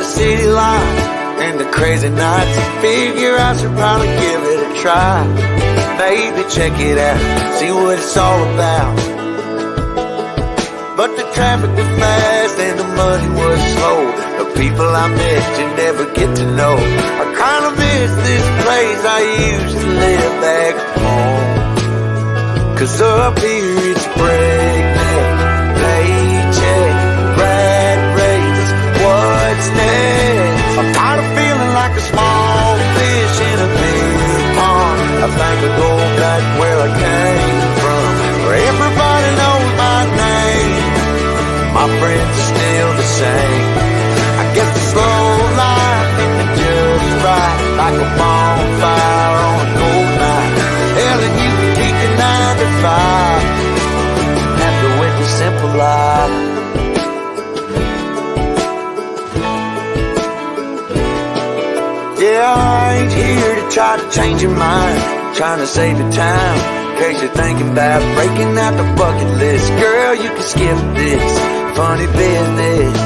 the city lights and the crazy nights. Figure I should probably give it a try. Maybe check it out, see what it's all about. But the traffic was fast and the money was slow. The people I met you never get to know. I kinda miss this place I used to live back home. 'Cause up here it's breakneck, paycheck, rat race, what's next? I'm tired of feeling like a small fish in a big pond. I think I'll go back where I came from, where everybody knows my name. My friends are still the same. I guess the slow life is just right, like a bonfire on a cold night. Hell, and you can keep your 9 to 5. Happy with the simple life. Yeah, I ain't here to try to change your mind, trying to save your time. In case you're thinking about breaking out the bucket list, girl, you can skip this funny business.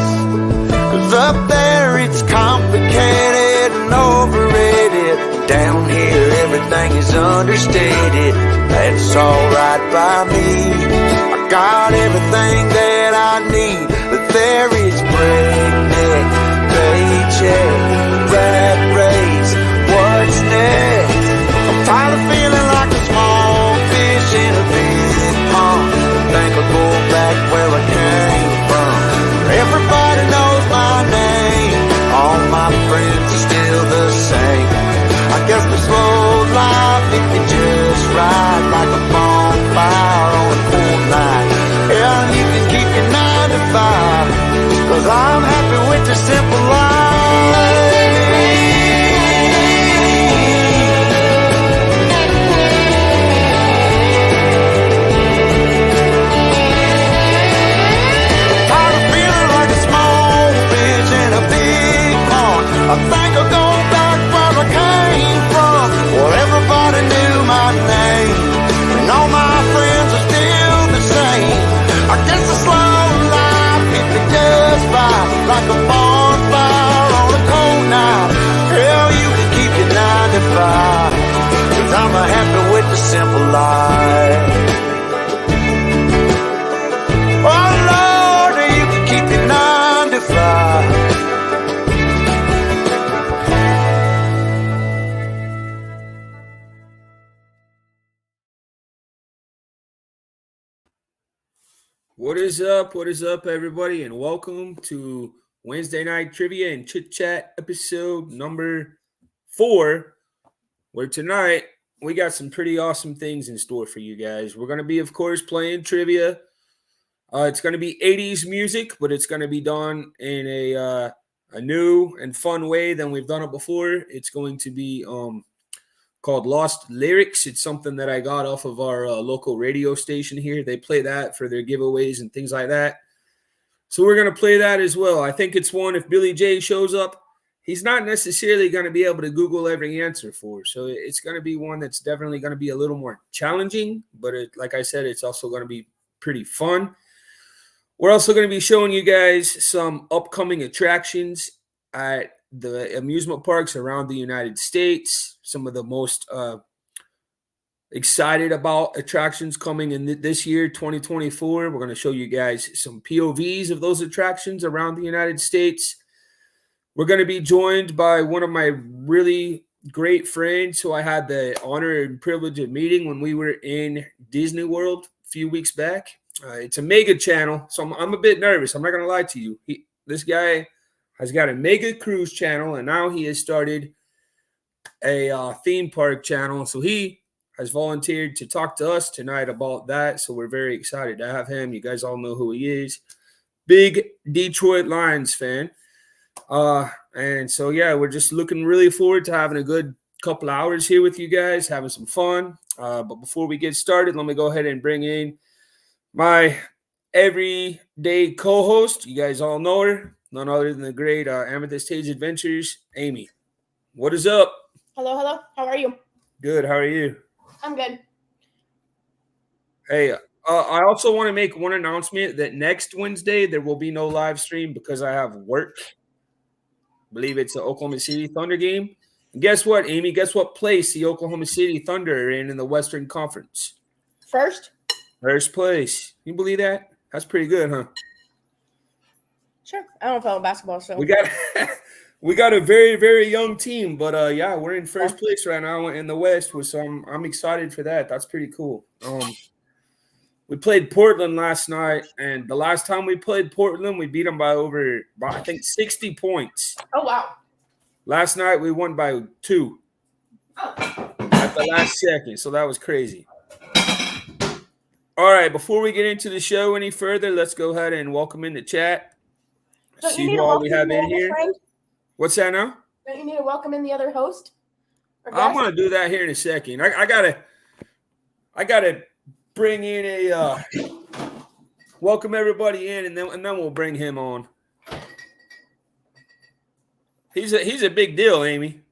'Cause up there it's complicated and overrated. Down here everything is understated. That's alright by me. I got everything that I need, but there is breakneck, paycheck, rat race, what's next? I'm tired of feeling like a small fish in a big pond. I think I'll go back where I came from. Everybody knows my name. All my friends are still the same. I guess the slow life, it can just ride like a bonfire on a cool night. Yeah, you can keep your 9 to 5, 'cause I'm happy with the simple life. I think I'll go back where I came from, where everybody knew my name, and all my friends are still the same. I guess the slow life, it can just ride like a bonfire on a cold night. Hell, you can keep your 9 to 5, 'cause I'm happy with the simple life. Oh Lord, you can keep your 9 to 5. What is up? What is up, everybody? And welcome to Wednesday Night Trivia and Chit Chat episode number 4, where tonight we got some pretty awesome things in store for you guys. We're going to be, of course, playing trivia. It's going to be 80s music, but it's going to be done in a new and fun way than we've done it before. It's going to be called Lost Lyrics. It's something that I got off of our local radio station here. They play that for their giveaways and things like that. So we're going to play that as well. I think it's one, if Billy J shows up, he's not necessarily going to be able to Google every answer for. So it's going to be one that's definitely going to be a little more challenging. But like I said, it's also going to be pretty fun. We're also going to be showing you guys some upcoming attractions at the amusement parks around the United States. Some of the most excited about attractions coming in this year, 2024. We're going to show you guys some POVs of those attractions around the United States. We're going to be joined by one of my really great friends who I had the honor and privilege of meeting when we were in Disney World a few weeks back. It's a mega channel, so I'm a bit nervous. I'm not going to lie to you. This guy has got a mega cruise channel, and now he has started a theme park channel. So he has volunteered to talk to us tonight about that. So we're very excited to have him. You guys all know who he is. Big Detroit Lions fan. And so, yeah, we're just looking really forward to having a good couple hours here with you guys, having some fun. But before we get started, let me go ahead and bring in my everyday co-host. You guys all know her. None other than the great Amethyst Stage Adventures, Amy. What is up? Hello. How are you? Good. How are you? I'm good. Hey, I also want to make one announcement that next Wednesday there will be no live stream because I have work. believe it's the Oklahoma City Thunder game. And guess what, Amy? Guess what place the Oklahoma City Thunder are in the Western Conference? First? First place. You believe that? That's pretty good, huh? Sure. I don't follow basketball, so. We got we got a very, very young team, but yeah, we're in first place right now in the West, so I'm excited for that. That's pretty cool. We played Portland last night, and the last time we played Portland, we beat them by I think 60 points. Oh, wow. Last night we won by 2 at the last second, so that was crazy. All right, before we get into the show any further, let's go ahead and welcome in the chat. See who all we have in here. Friend? What's that now? Don't you need to welcome in the other host? I'm gonna do that here in a second. I gotta bring in a welcome everybody in, and then we'll bring him on. He's a big deal, Amy.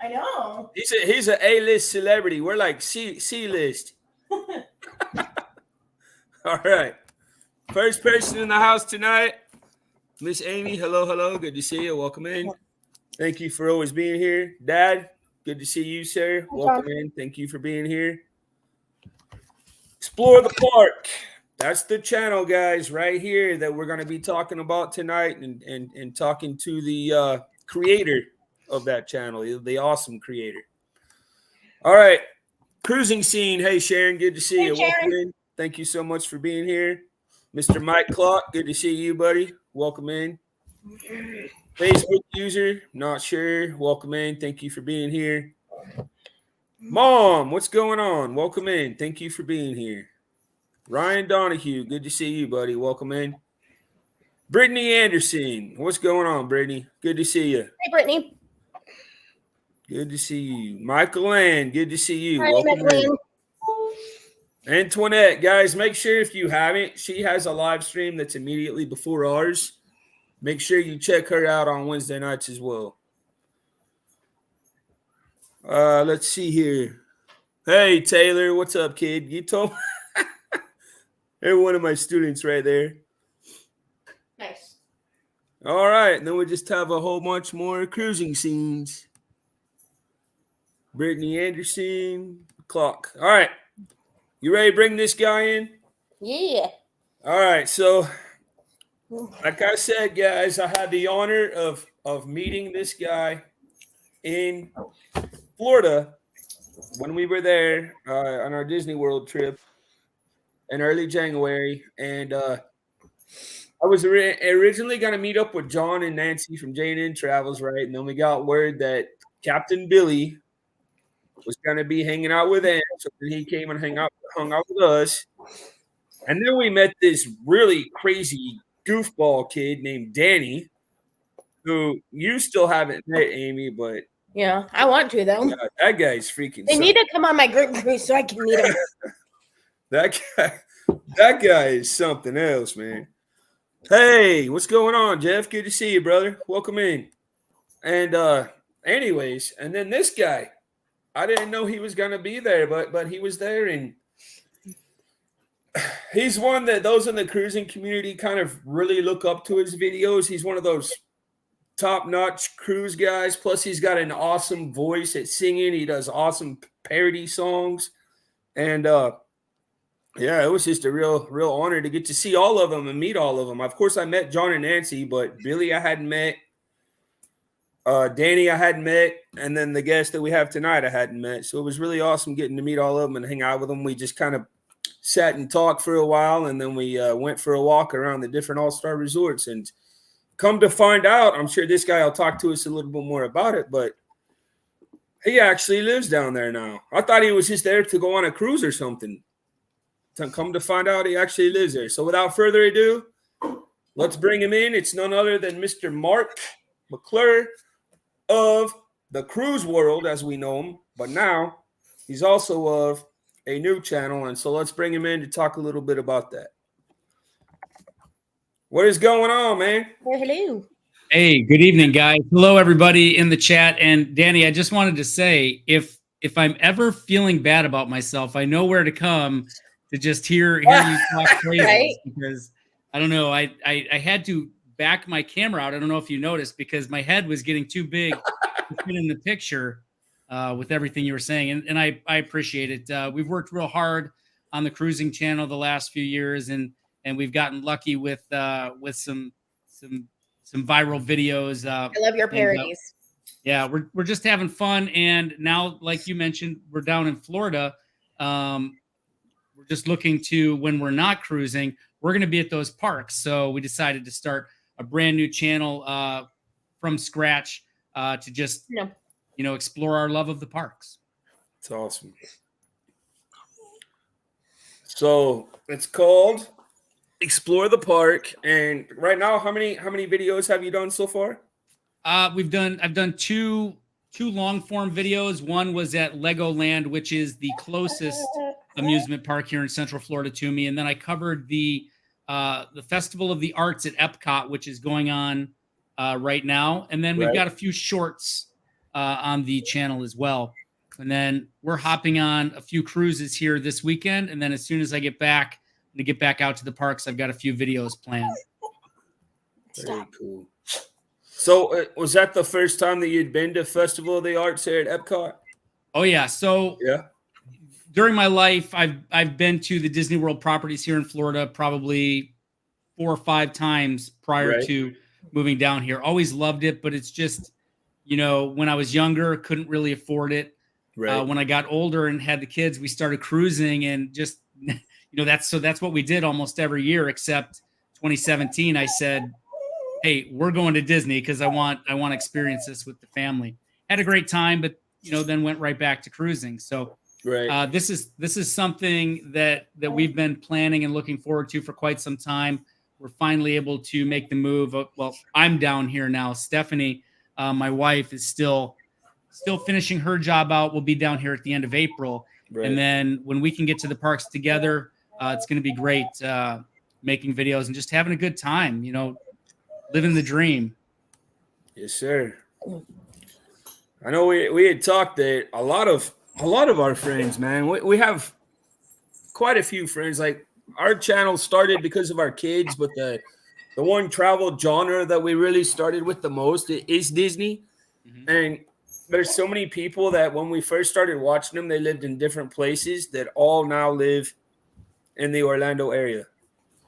I know. He's a A-list celebrity. We're like C-list. All right. First person in the house tonight, Miss Amy. Hello. Good to see you. Welcome in. Thank you for always being here. Dad, good to see you, sir. Welcome in. Thank you for being here. Explore the Park. That's the channel, guys, right here that we're going to be talking about tonight and talking to the creator of that channel, the awesome creator. All right. Cruising Scene. Hey, Sharon. Good to see you. Welcome in. Thank you so much for being here. Mr. Mike Clock. Good to see you, buddy. Welcome in. Facebook user. Not sure. Welcome in. Thank you for being here. Mom, what's going on? Welcome in. Thank you for being here. Ryan Donahue. Good to see you, buddy. Welcome in. Brittany Anderson. What's going on, Brittany? Good to see you. Hey, Brittany. Good to see you. Michael Ann. Good to see you. Hi, Welcome Michael. in. Antoinette, guys, make sure if you haven't, she has a live stream that's immediately before ours. Make sure you check her out on Wednesday nights as well. Let's see here. Hey, Taylor, what's up, kid? You told me. They're one of my students right there. Nice. All right, and then we just have a whole bunch more cruising scenes. Brittany Anderson, Clock. All right. You ready to bring this guy in? Yeah. All right. So, like I said, guys, I had the honor of meeting this guy in Florida when we were there on our Disney World trip in early January. And I was originally going to meet up with John and Nancy from J&N Travels, right? And then we got word that Captain Billy was going to be hanging out with them. So then he came and hung out with us. And then we met this really crazy goofball kid named Danny, who you still haven't met, Amy, but Yeah, I want to, though. yeah, that guy's freaking They need to come on my group cruise so I can meet him. that guy is something else, man. Hey, what's going on, Jeff? Good to see you, brother. Welcome in. And anyways, and then this guy, I didn't know he was gonna be there, but he was there, and he's one that those in the cruising community kind of really look up to his videos. He's one of those top-notch cruise guys. Plus, he's got an awesome voice at singing. He does awesome parody songs, and yeah, it was just a real honor to get to see all of them and meet all of them. Of course, I met John and Nancy, but Billy I hadn't met. Danny I hadn't met, and then the guest that we have tonight I hadn't met. So it was really awesome getting to meet all of them and hang out with them. We just kind of sat and talked for a while, and then we went for a walk around the different all-star resorts. And come to find out, I'm sure this guy will talk to us a little bit more about it, but he actually lives down there now. I thought he was just there to go on a cruise or something. Come to find out, he actually lives there. So without further ado, let's bring him in. It's none other than Mr. Mark McClure of the cruise world as we know him, but now he's also of a new channel, and so let's bring him in to talk a little bit about that. What is going on, man? Hello. Hey, good evening, guys. Hello, everybody in the chat. And Danny, I just wanted to say, if I'm ever feeling bad about myself, I know where to come to just hear you talk crazy. Right? Because I don't know, I had to back my camera out. I don't know if you noticed, because my head was getting too big to fit in the picture with everything you were saying. And I appreciate it. We've worked real hard on the cruising channel the last few years, and we've gotten lucky with some viral videos. I love your parodies. Yeah, we're just having fun. And now, like you mentioned, we're down in Florida. We're just looking to, when we're not cruising, we're going to be at those parks. So we decided to start a brand new channel from scratch to just, explore our love of the parks. It's awesome. So it's called Explore the Park. And right now, how many videos have you done so far? I've done two long form videos. One was at Legoland, which is the closest amusement park here in Central Florida to me. And then I covered the Festival of the Arts at Epcot, which is going on right now. And then we've got a few shorts on the channel as well. And then we're hopping on a few cruises here this weekend. And then as soon as I get back, I'm gonna get back out to the parks. I've got a few videos planned. Very cool. So was that the first time that you'd been to Festival of the Arts here at Epcot? Oh yeah. So during my life, I've been to the Disney World properties here in Florida probably 4 or 5 times prior to moving down here. Always loved it, but it's just, when I was younger, couldn't really afford it. When I got older and had the kids, we started cruising, and just, that's what we did almost every year, except 2017. I said, hey, we're going to Disney because I want to experience this with the family. Had a great time, but then went right back to cruising. So this is something that we've been planning and looking forward to for quite some time. We're finally able to make the move. Well, I'm down here now. Stephanie, my wife, is still finishing her job out. We'll be down here at the end of April. And then when we can get to the parks together, it's going to be great making videos and just having a good time, living the dream. Yes, sir. I know we had talked that a lot of our friends, man, we have quite a few friends. Like, our channel started because of our kids, but the one travel genre that we really started with the most is Disney. Mm-hmm. And there's so many people that when we first started watching them, they lived in different places that all now live in the Orlando area.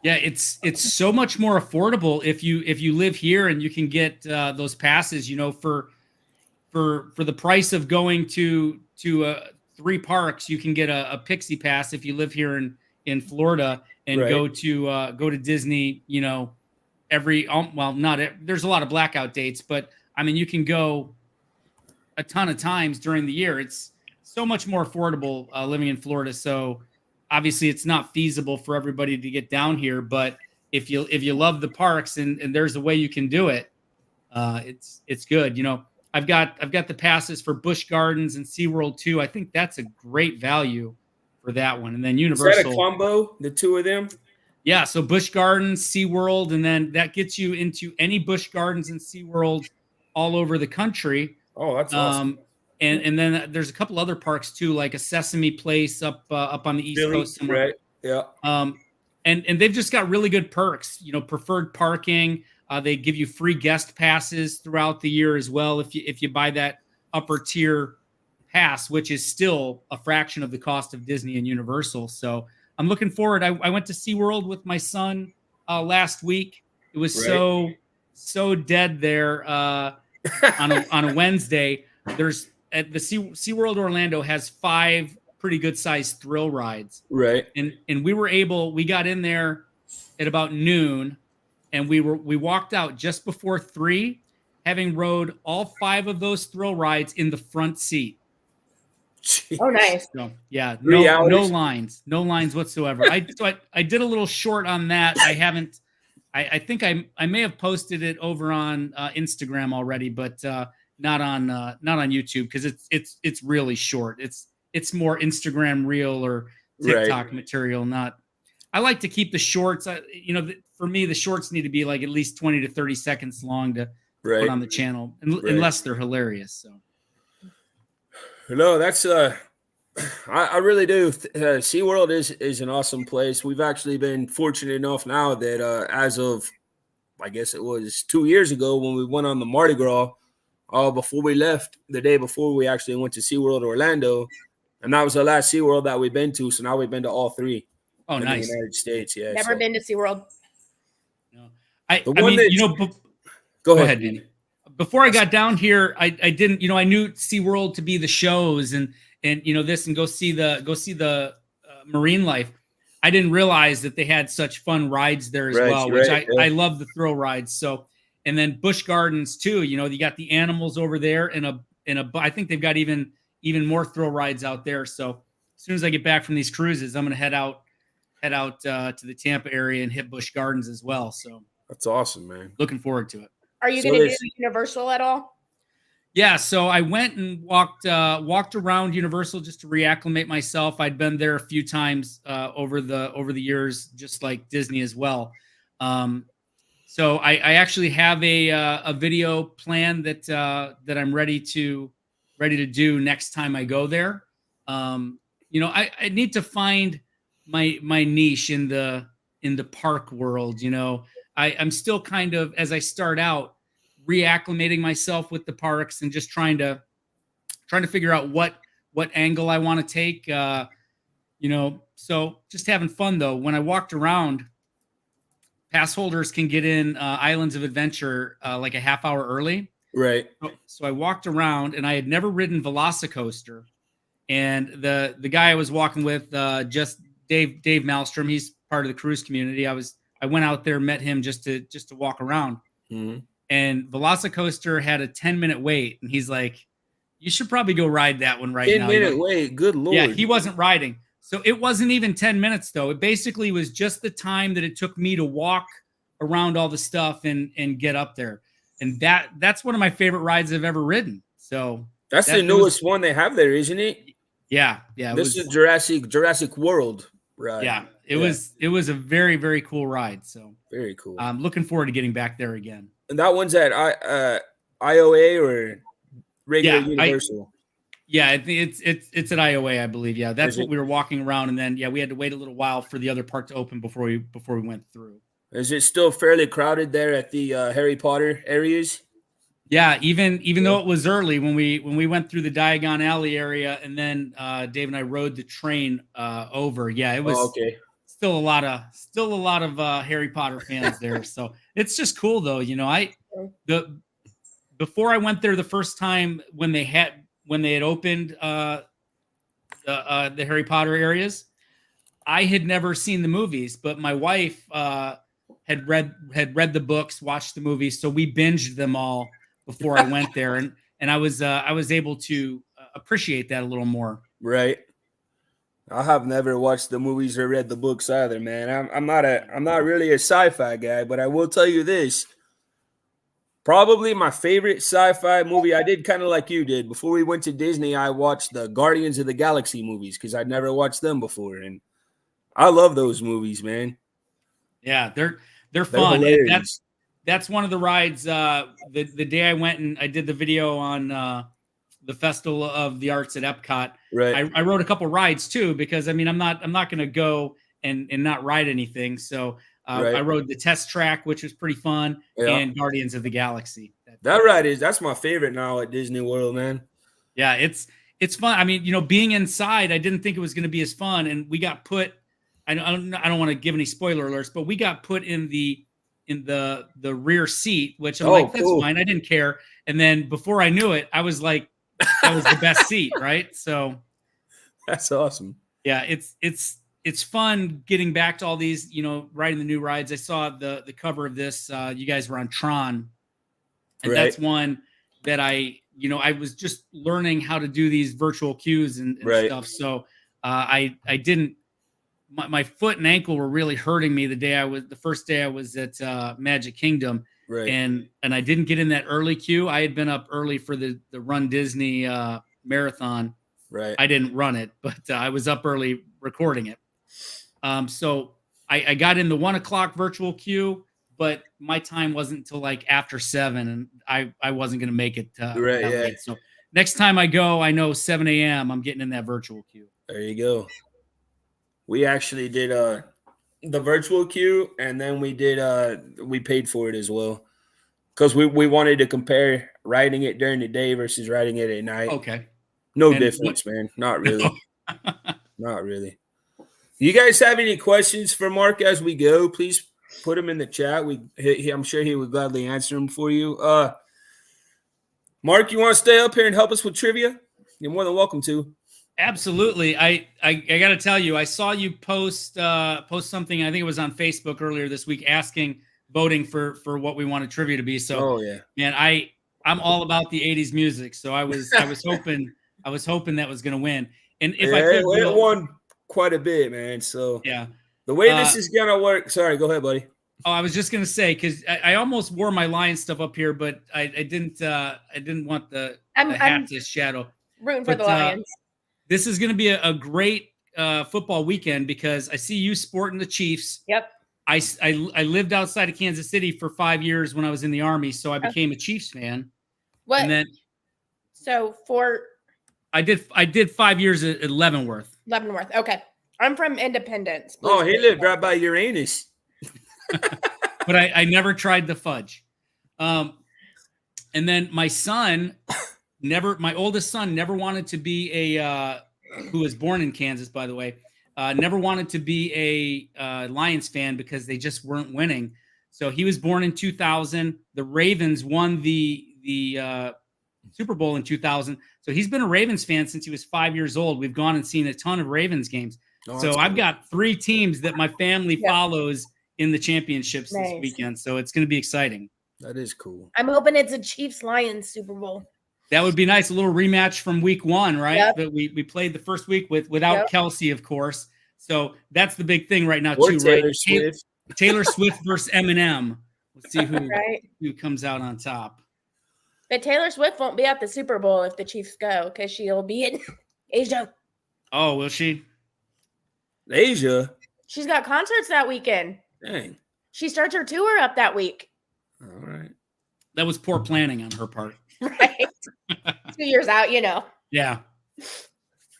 Yeah, it's so much more affordable if you live here, and you can get those passes, for the price of going to 3 parks. You can get a Pixie Pass if you live here in Florida and go to Disney, there's a lot of blackout dates, but I mean, you can go a ton of times during the year. It's so much more affordable living in Florida. So obviously it's not feasible for everybody to get down here, but if you love the parks and there's a way you can do it, it's good. I've got the passes for Busch Gardens and SeaWorld too. I think that's a great value for that one. And then Universal. Is that a combo, the two of them? Yeah, so Busch Gardens, SeaWorld, and then that gets you into any Busch Gardens and SeaWorld all over the country. Oh, that's awesome. And then there's a couple other parks too, like a Sesame Place up on the East Coast somewhere. Right. Yeah. And they've just got really good perks, preferred parking. They give you free guest passes throughout the year as well if you buy that upper tier pass, which is still a fraction of the cost of Disney and Universal. So I'm looking forward. I went to SeaWorld with my son last week. It was so dead there on a Wednesday. There's at the SeaWorld Orlando has 5 pretty good sized thrill rides. Right. And we got in there at about noon, and we walked out just before 3, having rode all 5 of those thrill rides in the front seat. Jeez. Oh, nice. So, yeah, no lines whatsoever. I did a little short on that. I think I may have posted it over on Instagram already, but not on YouTube, because it's really short. It's more Instagram reel or TikTok material. I like to keep the shorts. For me, the shorts need to be like at least 20 to 30 seconds long to put on the channel, unless they're hilarious. So. No, that's I really do. SeaWorld is an awesome place. We've actually been fortunate enough now that as of I guess it was 2 years ago when we went on the Mardi Gras. Before we left, the day before we actually went to SeaWorld Orlando, and that was the last SeaWorld that we've been to. So now we've been to all three. Oh, in nice. the United States, yeah. Never been to SeaWorld. No. I mean, you know, go ahead, Danny. Before I got down here, I didn't, you know, I knew SeaWorld to be the shows and you know this and go see the marine life. I didn't realize that they had such fun rides there as well, which I love the thrill rides. So, and then Busch Gardens too. You know, you got the animals over there and I think they've got even more thrill rides out there. So as soon as I get back from these cruises, I'm going to head out to the Tampa area and hit Busch Gardens as well. So that's awesome, man. Looking forward to it. Are you going to do Universal at all? Yeah, so I went and walked around Universal just to reacclimate myself. I'd been there a few times over the years, just like Disney as well. So I actually have a video plan that I'm ready to do next time I go there. You know, I need to find my niche in the park world. You know, I'm still kind of, as I start out, reacclimating myself with the parks and just trying to figure out what angle I want to take. You know, so just having fun though. When I walked around, pass holders can get in Islands of Adventure like a half hour early. Right. So I walked around and I had never ridden Velocicoaster. And the guy I was walking with, just Dave Malmstrom, he's part of the cruise community. I went out there, met him just to walk around. Mm-hmm. And Velocicoaster had a 10-minute wait. And he's like, you should probably go ride that one right now. 10-minute wait. Good Lord. Yeah, he wasn't riding. So it wasn't even 10 minutes though. It basically was just the time that it took me to walk around all the stuff and get up there. And that's one of my favorite rides I've ever ridden. So that's the newest one they have there, isn't it? Yeah. Yeah. This is Jurassic World ride. Yeah. It was a very, very cool ride. So very cool. I'm looking forward to getting back there again. And that one's at IOA or regular Universal? I think it's at IOA, I believe. Yeah, that's what we were walking around, and then we had to wait a little while for the other park to open before we went through. Is it still fairly crowded there at the Harry Potter areas? Yeah, even though it was early when we went through the Diagon Alley area, and then Dave and I rode the train over. Yeah, it was still a lot of Harry Potter fans there. So it's just cool though. You know, before I went there the first time when they had opened the Harry Potter areas, I had never seen the movies, but my wife had read the books, watched the movies, so we binged them all before I went there, and I was able to appreciate that a little more. Right. I have never watched the movies or read the books either, man. I'm not really a sci-fi guy, but I will tell you this. Probably my favorite sci-fi movie, I did kind of like you did. Before we went to Disney, I watched the Guardians of the Galaxy movies because I'd never watched them before. And I love those movies, man. Yeah, they're fun. That's one of the rides. The day I went and I did the video on the Festival of the Arts at Epcot. Right. I rode a couple rides too, because I mean, I'm not going to go and not ride anything. So I rode the test track, which was pretty fun, and Guardians of the Galaxy. That ride that's my favorite now at Disney World, man. Yeah, it's fun. I mean, you know, being inside, I didn't think it was going to be as fun, and we got put. I don't want to give any spoiler alerts, but we got put in the rear seat, which I'm like, that's fine. I didn't care. And then before I knew it, I was like, that was the best seat, right? So that's awesome. Yeah, it's fun getting back to all these, you know, riding the new rides. I saw the cover of this. You guys were on Tron, and that's one that I was just learning how to do these virtual queues and stuff. So I didn't. My foot and ankle were really hurting me the first day I was at Magic Kingdom, and I didn't get in that early queue. I had been up early for the Run Disney marathon. Right. I didn't run it, but I was up early recording it. So I got in the 1 o'clock virtual queue, but my time wasn't until like after 7, and I wasn't going to make it that late. So next time I go, I know 7 a.m. I'm getting in that virtual queue. There you go. We actually did the virtual queue, and then we paid for it as well because we wanted to compare riding it during the day versus riding it at night. Okay. No difference, man. Not really. Not really. You guys have any questions for Mark as we go? Please put them in the chat. I'm sure he would gladly answer them for you. Mark, you want to stay up here and help us with trivia? You're more than welcome to. Absolutely. I got to tell you, I saw you post something. I think it was on Facebook earlier this week, voting for what we wanted trivia to be. So, man, I'm all about the '80s music. So I was hoping that was going to win. And if I could, it won quite a bit, man. So yeah, the way this is gonna work. Sorry, go ahead, buddy. Oh, I was just gonna say because I almost wore my Lion stuff up here, but I didn't want the hat to shadow. Rooting for the Lions. This is gonna be a great football weekend because I see you sporting the Chiefs. Yep. I lived outside of Kansas City for 5 years when I was in the Army, so I became a Chiefs fan. What? And then I did 5 years at Leavenworth. Leavenworth. Okay. I'm from Independence. Oh, he lived right by Uranus. But I never tried the fudge. And then my oldest son never wanted to be who was born in Kansas, by the way, never wanted to be a Lions fan because they just weren't winning. So he was born in 2000. The Ravens won the Super Bowl in 2000. So he's been a Ravens fan since he was 5 years old. We've gone and seen a ton of Ravens games. Oh, so I've got 3 teams that my family follows in the championships this weekend. So it's going to be exciting. That is cool. I'm hoping it's a Chiefs-Lions Super Bowl. That would be nice. A little rematch from week 1, right? Yep. But we played the first week without Kelsey, of course. So that's the big thing right now, too, Taylor right? Swift. Taylor Swift versus Eminem. Let's see who comes out on top. But Taylor Swift won't be at the Super Bowl if the Chiefs go because she'll be in Asia. Oh, will she? Asia? She's got concerts that weekend. Dang. She starts her tour up that week. All right. That was poor planning on her part. Right. 2 years out, Yeah.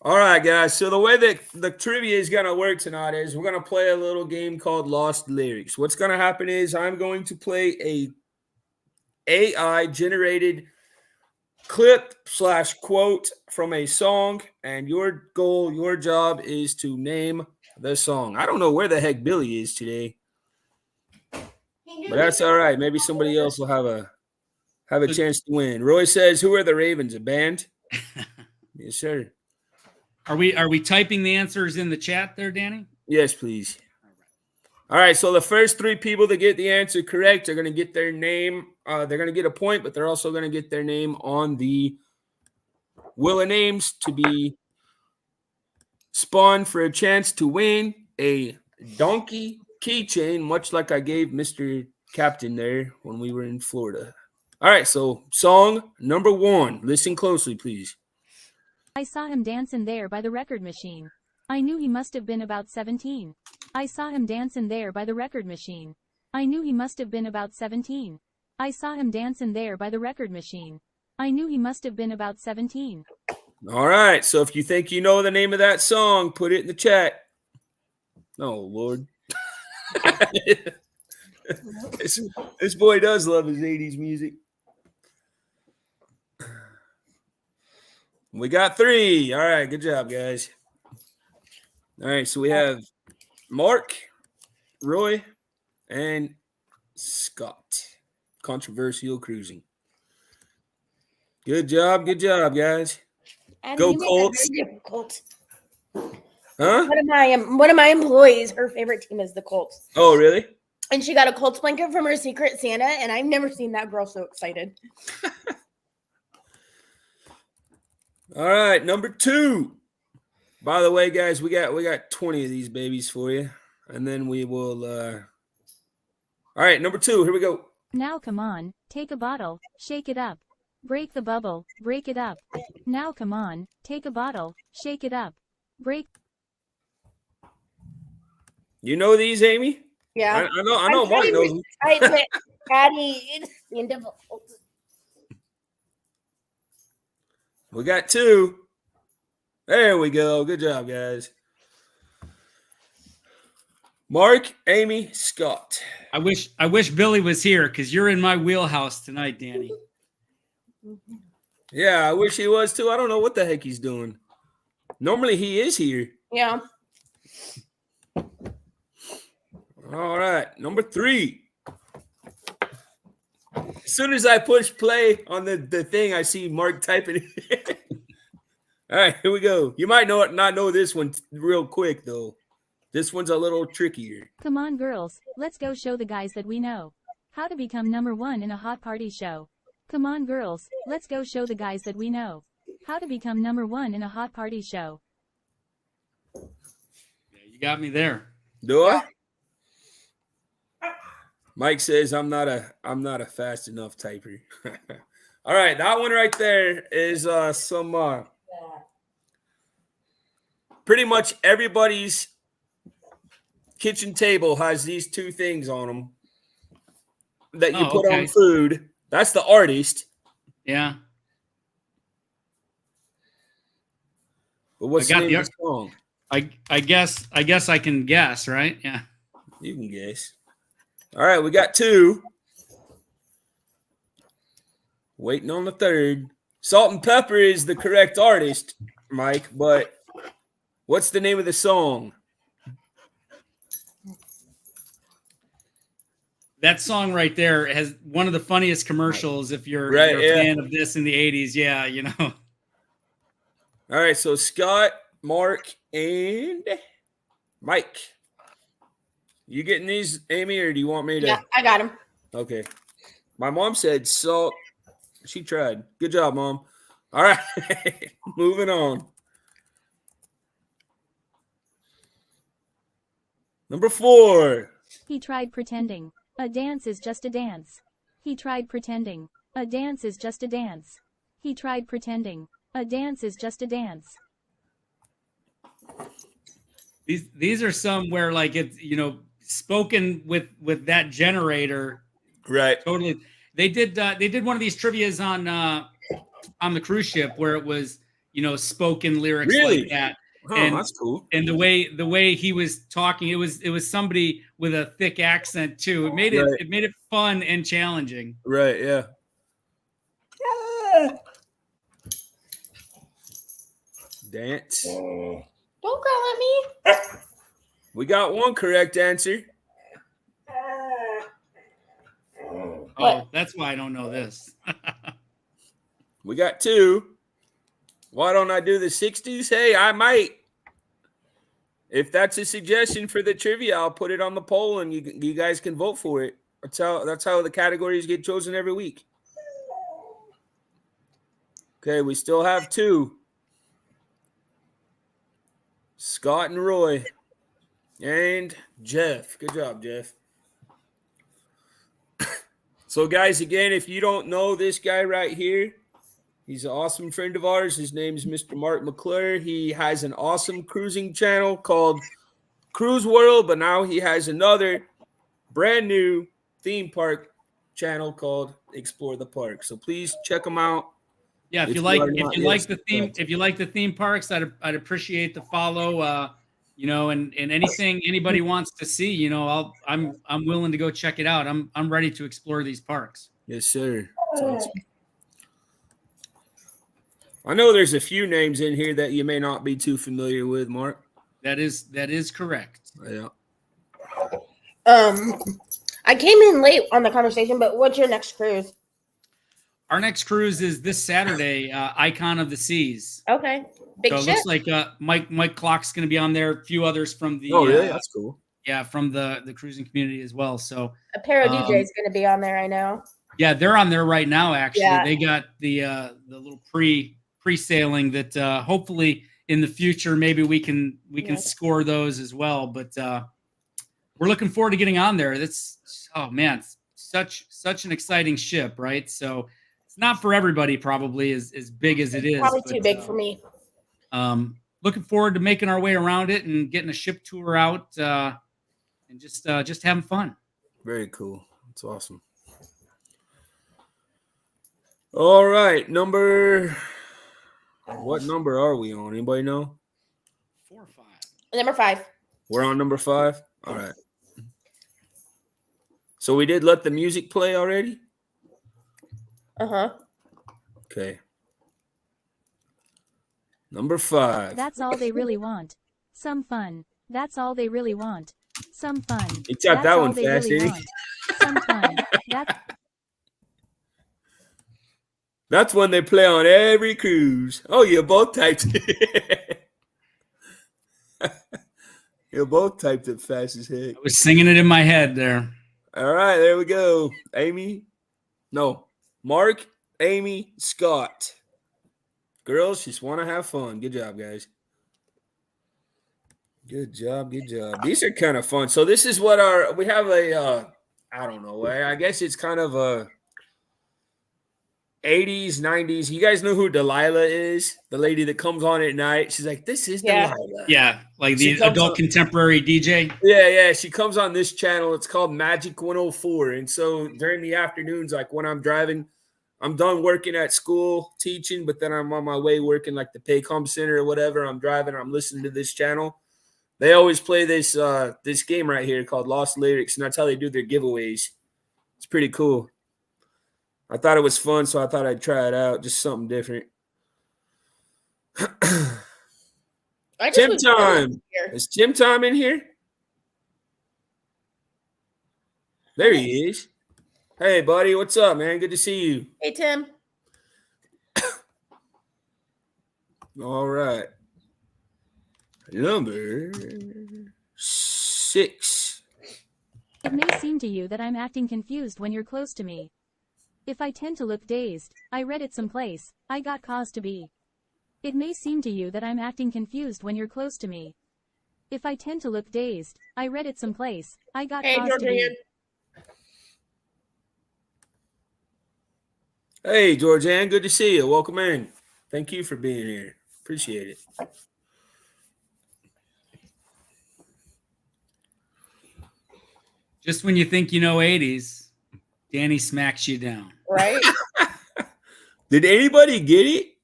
All right, guys. So the way that the trivia is going to work tonight is we're going to play a little game called Lost Lyrics. What's going to happen is I'm going to play a AI-generated clip/quote from a song, and your job is to name the song. I don't know where the heck Billy is today, but that's all right. Maybe somebody else will have a chance to win. Roy says, "Who are the Ravens? A band?" Yes, sir. Are we typing the answers in the chat there, Danny? Yes, please. All right, so the first 3 people that get the answer correct are going to get their name. They're going to get a point, but they're also going to get their name on the Wheel of Names to be spawned for a chance to win a donkey keychain, much like I gave Mr. Captain there when we were in Florida. All right, so song number 1. Listen closely, please. I saw him dancing there by the record machine. I knew he must have been about 17. I saw him dancing there by the record machine. I knew he must have been about 17. I saw him dancing there by the record machine. I knew he must have been about 17. All right, so if you think you know the name of that song, put it in the chat. Oh, Lord. This boy does love his 80s music. We got 3. All right, good job, guys. All right, so we have Mark, Roy, and Scott. Controversial cruising. Good job, guys. Go Colts. Huh? One of my employees, her favorite team is the Colts. Oh, really? And she got a Colts blanket from her Secret Santa, and I've never seen that girl so excited. All right, number 2. By the way, guys, we got 20 of these babies for you, and then we will. All right, number 2. Here we go. Now come on, take a bottle, shake it up, break the bubble, break it up. Now come on, take a bottle, shake it up, break. You know these, Amy? Yeah, I know. Mark knows them. Patty, it's being difficult. We got 2. There we go. Good job, guys. Mark, Amy, Scott. I wish Billy was here because you're in my wheelhouse tonight, Danny. Yeah, I wish he was too. I don't know what the heck he's doing. Normally he is here. Yeah. All right, number 3. As soon as I push play on the thing, I see Mark typing it. All right, here we go. You might not know this one real quick, though. This one's a little trickier. Come on, girls, let's go show the guys that we know how to become #1 in a hot party show. Come on, girls, let's go show the guys that we know how to become #1 in a hot party show. Yeah, you got me there. Do I? Mike says I'm not a fast enough typer. All right, that one right there is some pretty much everybody's kitchen table has these 2 things on them that you put on food. That's the artist. Yeah. But what's the name of the song? I guess I can guess, right? Yeah. You can guess. All right, we got 2. Waiting on the 3rd. Salt and Pepper is the correct artist, Mike, but what's the name of the song? That song right there has one of the funniest commercials if you're a fan of this in the 80s. Yeah, you know. All right, so Scott, Mark, and Mike. You getting these, Amy, or do you want me to? Yeah, I got him. Okay. My mom said salt. She tried. Good job, Mom. All right. Moving on. Number 4. He tried pretending. A dance is just a dance. He tried pretending. A dance is just a dance. He tried pretending. A dance is just a dance. These are some where like it's, you know, spoken with that generator. Right. Totally. They did one of these trivias on the cruise ship where it was, you know, spoken lyrics like that. Oh, and that's cool. And the way he was talking, it was somebody with a thick accent too. It made it fun and challenging. Right, yeah. Dance. Don't growl at me. We got 1 correct answer. Oh, that's why I don't know this. We got 2. Why don't I do the 60s? Hey, I might. If that's a suggestion for the trivia, I'll put it on the poll and you guys can vote for it. That's how the categories get chosen every week. Okay, we still have 2. Scott and Roy. And Jeff. Good job, Jeff. So, guys, again, if you don't know this guy right here, he's an awesome friend of ours. His name is Mr. Mark McClure. He has an awesome cruising channel called Cruise World, but now he has another brand new theme park channel called Explore the Park. So please check him out. Yeah, if you like the theme parks, I'd appreciate the follow. You know, and anything anybody wants to see, you know, I'm willing to go check it out. I'm ready to explore these parks. Yes, sir. Awesome. I know there's a few names in here that you may not be too familiar with, Mark. That is correct. Yeah. I came in late on the conversation, but what's your next cruise? Our next cruise is this Saturday, Icon of the Seas. Okay. Big so it ship. looks like Mike Clock's going to be on there. A few others from the really? That's cool. Yeah, from the cruising community as well. So a Para DJ is going to be on there. I know. Yeah, they're on there right now. Actually, yeah. They got the little pre-sailing that hopefully in the future maybe we can score those as well. But we're looking forward to getting on there. That's such an exciting ship, right? So it's not for everybody, probably as big as it is. Probably too big for me. Looking forward to making our way around it and getting a ship tour out and just having fun. Very cool. That's awesome. All right, what number are we on? Anybody know? 4 or 5. Number 5. We're on number 5. All right. So we did let the music play already? Uh-huh. Okay. Number 5. That's all they really want. Some fun. That's all they really want. Some fun. You tapped That's that all one they fast, really didn't want. Some fun. That's one they play on every cruise. Oh, you both typed it. You both typed it fast as heck. I was singing it in my head there. All right, there we go. Mark, Amy, Scott. Girls just want to have fun. Good job, guys. Good job. These are kind of fun. So this is what we have a, I don't know. I guess it's kind of a 80s, 90s. You guys know who Delilah is? The lady that comes on at night. She's like, this is Delilah. Yeah, like the adult contemporary DJ. Yeah. She comes on this channel. It's called Magic 104. And so during the afternoons, like when I'm driving, I'm done working at school teaching, but then I'm on my way working like the Paycom Center or whatever. I'm driving, I'm listening to this channel. They always play this this game right here called Lost Lyrics, and that's how they do their giveaways. It's pretty cool. I thought it was fun, so I thought I'd try it out. Just something different. Tim time. Is Tim time in here? There he is. Hey, buddy. What's up, man? Good to see you. Hey, Tim. All right. Number 6. It may seem to you that I'm acting confused when you're close to me. If I tend to look dazed, I read it someplace, I got cause to be. It may seem to you that I'm acting confused when you're close to me. If I tend to look dazed, I read it someplace, I got cause to be. Hey, Georgianne, good to see you. Welcome in. Thank you for being here. Appreciate it. Just when you think you know 80s, Danny smacks you down. Right? Did anybody get it?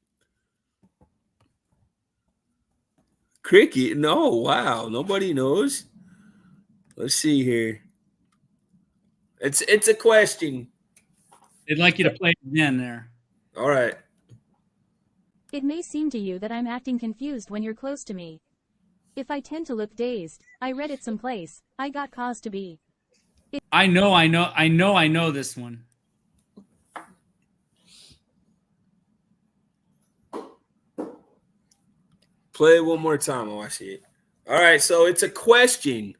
Cricket? No. Wow. Nobody knows. Let's see here. It's a question. They'd like you to play it again there. All right. It may seem to you that I'm acting confused when you're close to me. If I tend to look dazed, I read it someplace, I got cause to be. I know this one. Play it one more time. Oh, I see it. All right, so it's a question.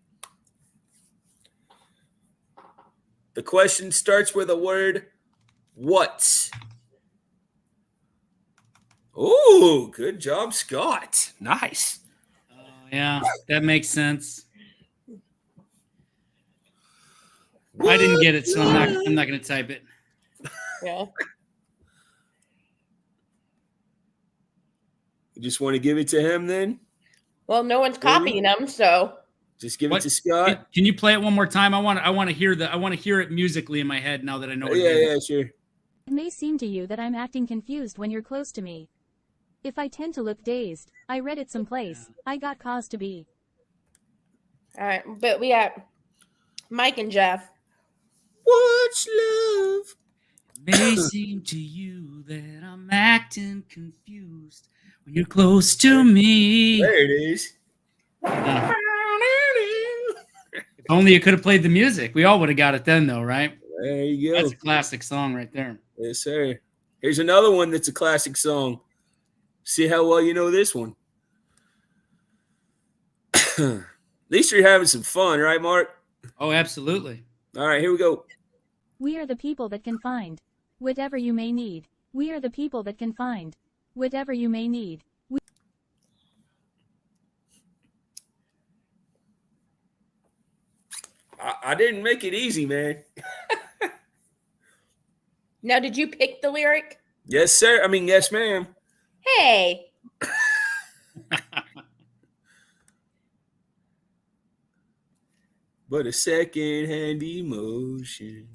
The question starts with a word, what? Oh, good job, Scott. Nice. Yeah, that makes sense. I didn't get it, so I'm not going to type it. Yeah. You just want to give it to him then? Well, no one's copying them, so just give it to Scott. Can you play it one more time? I want to hear it musically in my head now that I know what it is. Yeah, sure. It may seem to you that I'm acting confused when you're close to me. If I tend to look dazed, I read it someplace, I got cause to be. all right. But we got Mike and Jeff. What's love? May seem to you that I'm acting confused when you're close to me. There it is. If only you could have played the music. We all would have got it then, though, right? There you go. That's a classic song right there. Yes, sir. Here's another one that's a classic song. See how well you know this one. At least you're having some fun, right, Mark? Oh, absolutely. All right, here we go. We are the people that can find whatever you may need. We are the people that can find whatever you may need. I didn't make it easy, man. Now, did you pick the lyric? Yes, sir. I mean, yes, ma'am. Hey. But a second-hand emotion.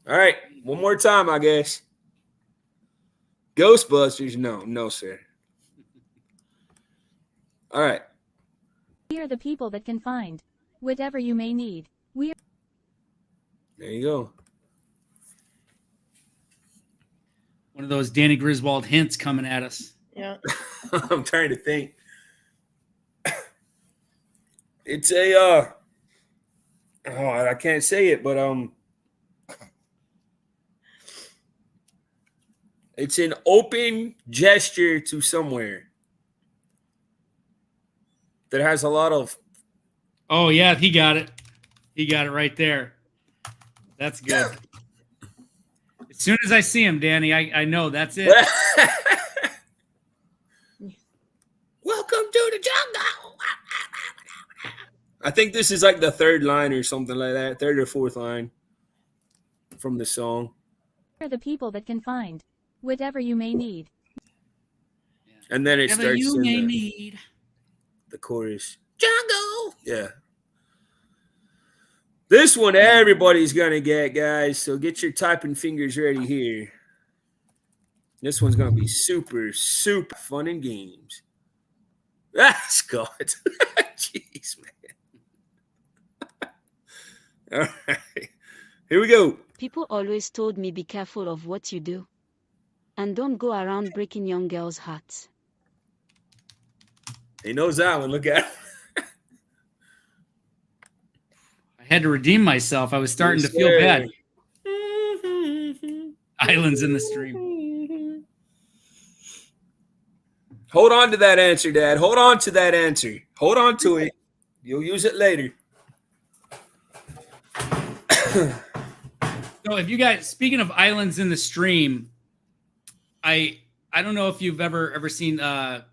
All right, one more time, I guess. Ghostbusters, no, sir. All right. We are the people that can find whatever you may need. We are. There you go. One of those Danny Griswold hints coming at us. Yeah. I'm trying to think. It's a I can't say it, but it's an open gesture to somewhere that has a lot of. Oh yeah, he got it. He got it right there. That's good. As soon as I see him, Danny, I know that's it. Welcome to the jungle. I think this is like the third line or something like that, third or fourth line from the song. We are the people that can find whatever you may need. And then it Whatever starts you in may the, need. the chorus. Jungle. Yeah. This one everybody's going to get, guys. So get your typing fingers ready here. This one's going to be super, super fun and games. Ah, Scott. Jeez, man. All right. Here we go. People always told me be careful of what you do. And don't go around breaking young girls' hearts. He knows that one. Look at him. I had to redeem myself. I was starting Yes, to feel sir. bad. Islands in the stream. Hold on to that answer, Dad. Hold on to that answer. Hold on to it. You'll use it later. So if you guys, speaking of islands in the stream, I don't know if you've ever seen the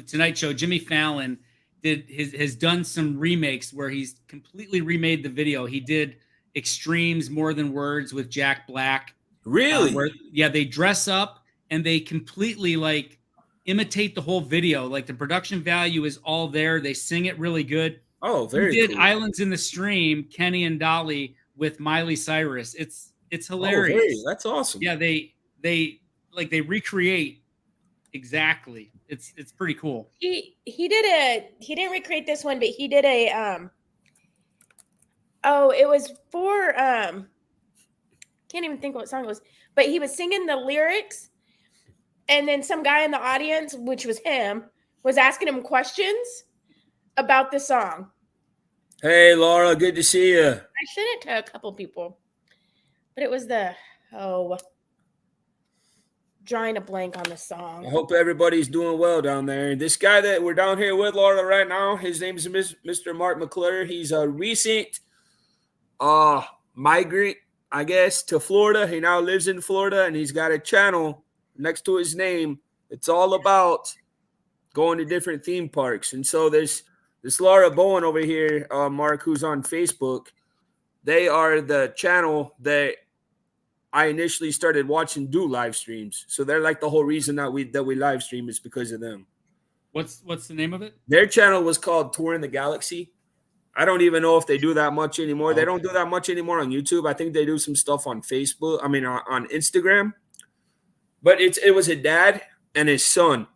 Tonight Show. Jimmy Fallon has done some remakes where he's completely remade the video. He did Extremes More Than Words with Jack Black. Really? They dress up and they completely like imitate the whole video. Like the production value is all there. They sing it really good. Oh, very He did cool. Islands in the Stream, Kenny and Dolly with Miley Cyrus. It's hilarious. Oh, hey, that's awesome. Yeah, they recreate exactly. It's pretty cool. He didn't recreate this one, but he did a it was for can't even think what song it was, but he was singing the lyrics, and then some guy in the audience, which was him, was asking him questions about the song. Hey, Laura, good to see you. I sent it to a couple people, but it was drawing a blank on the song. I hope everybody's doing well down there. This guy that we're down here with, Laura, right now, his name is Mr. Mark McClure. He's a recent migrant, I guess, to Florida. He now lives in Florida, and he's got a channel next to his name. It's all about going to different theme parks. And so there's this Laura Bowen over here, Mark, who's on Facebook. They are the channel that I initially started watching do live streams. So they're like the whole reason that we live stream is because of them. What's the name of it? Their channel was called Touring the Galaxy. I don't even know if they do that much anymore. They don't do that much anymore on YouTube. I think they do some stuff on Facebook. I mean, on Instagram. But it was a dad and his son.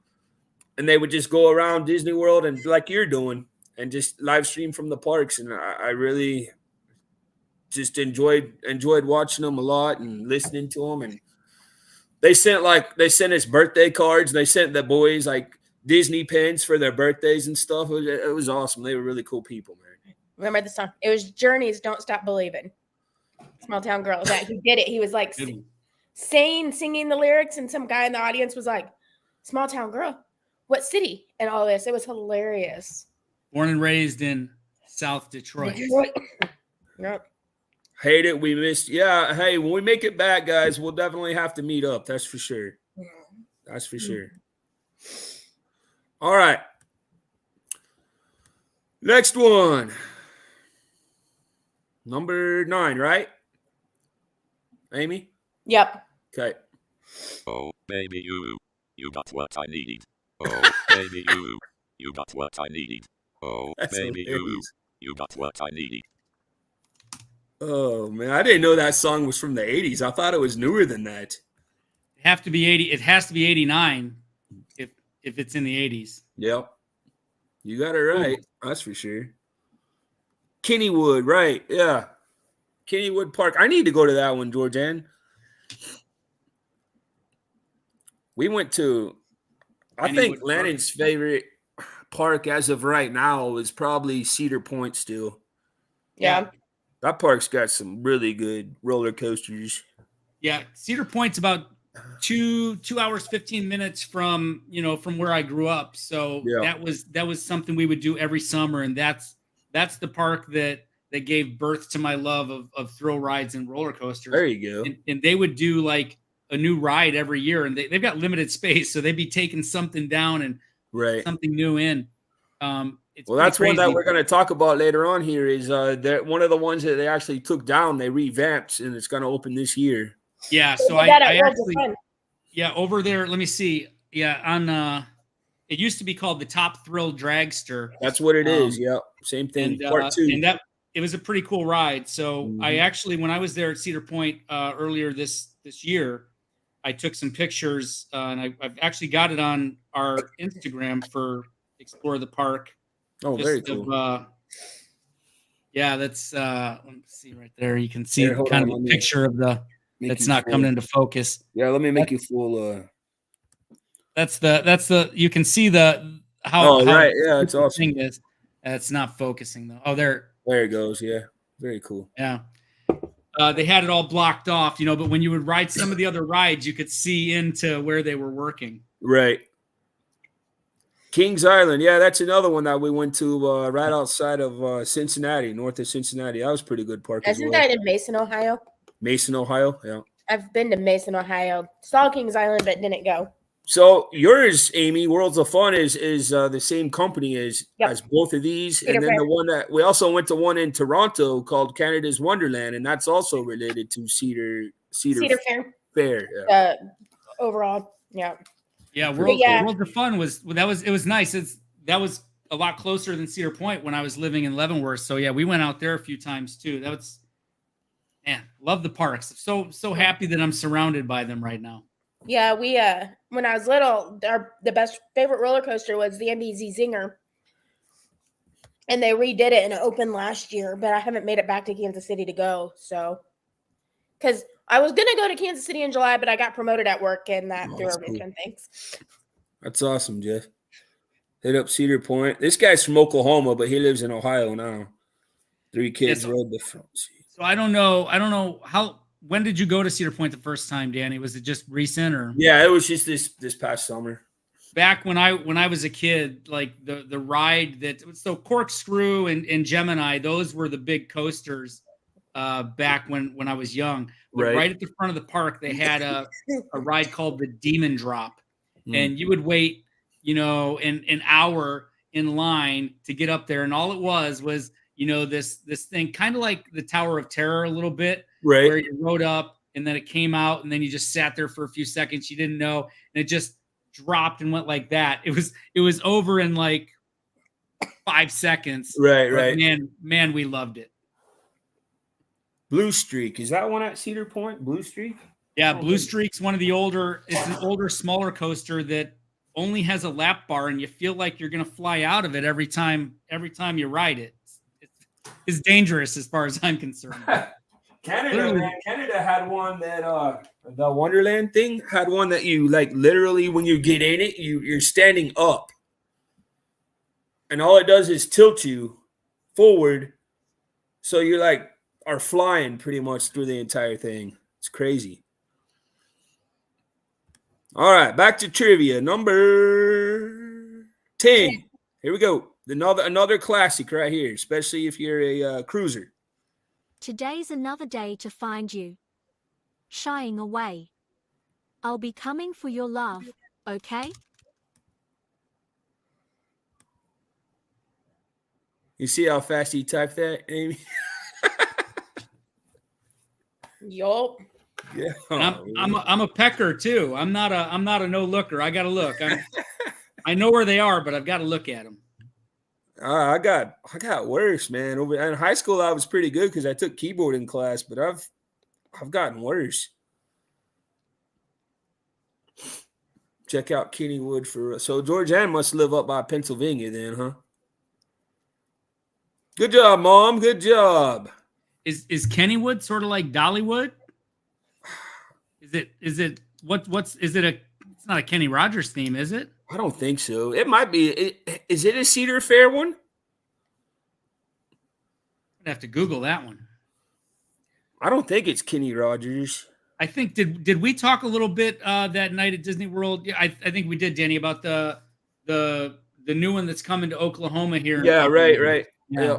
And they would just go around Disney World and like you're doing and just live stream from the parks. And I really just enjoyed watching them a lot and listening to them. And they sent us birthday cards. They sent the boys like Disney pins for their birthdays and stuff. It was awesome. They were really cool people, man. Remember the song? It was Journey's "Don't Stop Believing." Small Town Girl. That he did it. He was like singing the lyrics, and some guy in the audience was like, "Small Town Girl, what city?" And all this. It was hilarious. Born and raised in South Detroit. Yep. Hate it. We missed. Yeah. Hey, when we make it back, guys, we'll definitely have to meet up. That's for sure. That's for sure. All right. Next one. Number 9, right? Amy? Yep. Okay. Oh, baby, you got what I needed. Oh, baby, you got what I needed. Oh, That's baby, hilarious. you got what I needed. Oh, man. I didn't know that song was from the 80s. I thought it was newer than that. It has to be 89 if it's in the 80s. Yep. You got it right. That's for sure. Kennywood, right? Yeah, Kennywood Park. I need to go to that one, Georgianne. We went to. I think Lannon's favorite park as of right now is probably Cedar Point. Still, Yeah. that park's got some really good roller coasters. Yeah, Cedar Point's about 2 hours 15 minutes from where I grew up. So that was something we would do every summer, and that's the park that gave birth to my love of thrill rides and roller coasters. There you go. And they would do like a new ride every year, and they've got limited space, so they'd be taking something down and something new in. Well, that's one that we're going to talk about later on here. Is one of the ones that they actually took down, they revamped, and it's going to open this year. Yeah, so I actually, over there. Let me see. Yeah, on it used to be called the Top Thrill Dragster. That's what it is. Yeah, same thing. Part 2, and that it was a pretty cool ride. So I actually, when I was there at Cedar Point earlier this year, I took some pictures, and I've actually got it on our Instagram for Explore the Park. Oh, very cool. Yeah, that's let me see right there. You can see kind of a picture of the. It's not coming into focus. Yeah, let me make you full. That's the. You can see how. Oh, right. Yeah, it's awesome. Thing is, it's not focusing though. Oh, there it goes. Yeah, very cool. Yeah. They had it all blocked off, but when you would ride some of the other rides, you could see into where they were working. Right. Kings Island. Yeah, that's another one that we went to right outside of Cincinnati, north of Cincinnati. That was a pretty good park. Isn't that in Mason, Ohio? Mason, Ohio. Yeah. I've been to Mason, Ohio. Saw Kings Island, but didn't go. So yours, Amy, Worlds of Fun is the same company as both of these, and then the one that we also went to one in Toronto called Canada's Wonderland, and that's also related to Cedar Fair. Yeah. Overall, yeah. Yeah, Worlds of Fun was nice. That was a lot closer than Cedar Point when I was living in Leavenworth. So yeah, we went out there a few times too. That was, man, love the parks. So happy that I'm surrounded by them right now. Yeah, we when I was little, the best favorite roller coaster was the MBZ Zinger, and they redid it and it opened last year. But I haven't made it back to Kansas City to go. So, because I was gonna go to Kansas City in July, but I got promoted at work, and that threw everything. Thanks. That's awesome, Jeff. Hit up Cedar Point. This guy's from Oklahoma, but he lives in Ohio now. 3 kids rode the front seat. So I don't know how. When did you go to Cedar Point the first time, Danny? Was it just recent or? Yeah, it was just this past summer. Back when I was a kid, like the ride so Corkscrew and Gemini, those were the big coasters back when I was young. But right at the front of the park, they had a ride called the Demon Drop, and you would wait, an hour in line to get up there, and all it was this thing, kind of like the Tower of Terror a little bit. Right. Where you rode up and then it came out and then you just sat there for a few seconds. You didn't know. And it just dropped and went like that. It was over in like 5 seconds. Right. Man, we loved it. Blue Streak. Is that one at Cedar Point? Blue Streak? Yeah. Blue Streak's one of the it's an older, smaller coaster that only has a lap bar and you feel like you're going to fly out of it every time you ride it. It's dangerous as far as I'm concerned. Canada had one that the Wonderland thing had one that you like literally when you get in it, you're standing up. And all it does is tilt you forward. So you're like are flying pretty much through the entire thing. It's crazy. All right, back to trivia. Number 10. Here we go. Another classic right here, especially if you're a cruiser. Today's another day to find you shying away. I'll be coming for your love, okay? You see how fast he typed that, Amy? Yup. Yeah. I'm a pecker too. I'm not a no looker. I gotta look. I know where they are, but I've got to look at them. I got worse, man. In high school, I was pretty good because I took keyboarding class, but I've gotten worse. Check out Kennywood so Georgianne must live up by Pennsylvania then, huh? Good job, Mom. Good job. Is Kennywood sort of like Dollywood? Is it what's is it a? It's not a Kenny Rogers theme, is it? I don't think so. It might be. Is it a Cedar Fair one? I'd have to Google that one. I don't think it's Kenny Rogers. I think did we talk a little bit that night at Disney World? Yeah, I think we did, Danny, about the new one that's coming to Oklahoma here. Yeah, right. Yeah.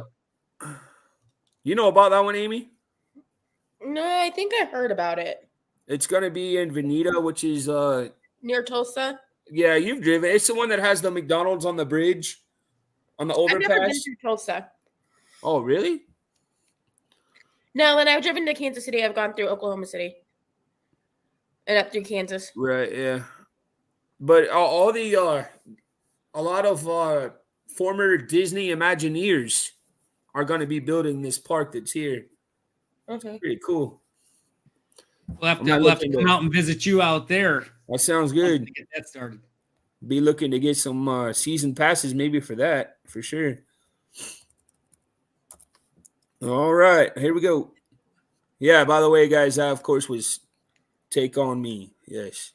You know about that one, Amy? No, I think I heard about it. It's gonna be in Veneta, which is Near Tulsa. yeah, you've driven. It's the one that has the McDonald's on the bridge, on the I've never been overpass. to Tulsa. Oh, really? No, when I've driven to Kansas City, I've gone through Oklahoma City and up through Kansas. Right. Yeah. But all the a lot of former Disney Imagineers are going to be building this park that's here. Okay. Pretty cool. We'll have to come out and visit you out there. That sounds good. Get that started. Be looking to get some season passes maybe for that, for sure. All right, here we go. Yeah, by the way, guys, that, of course, was Take On Me. Yes.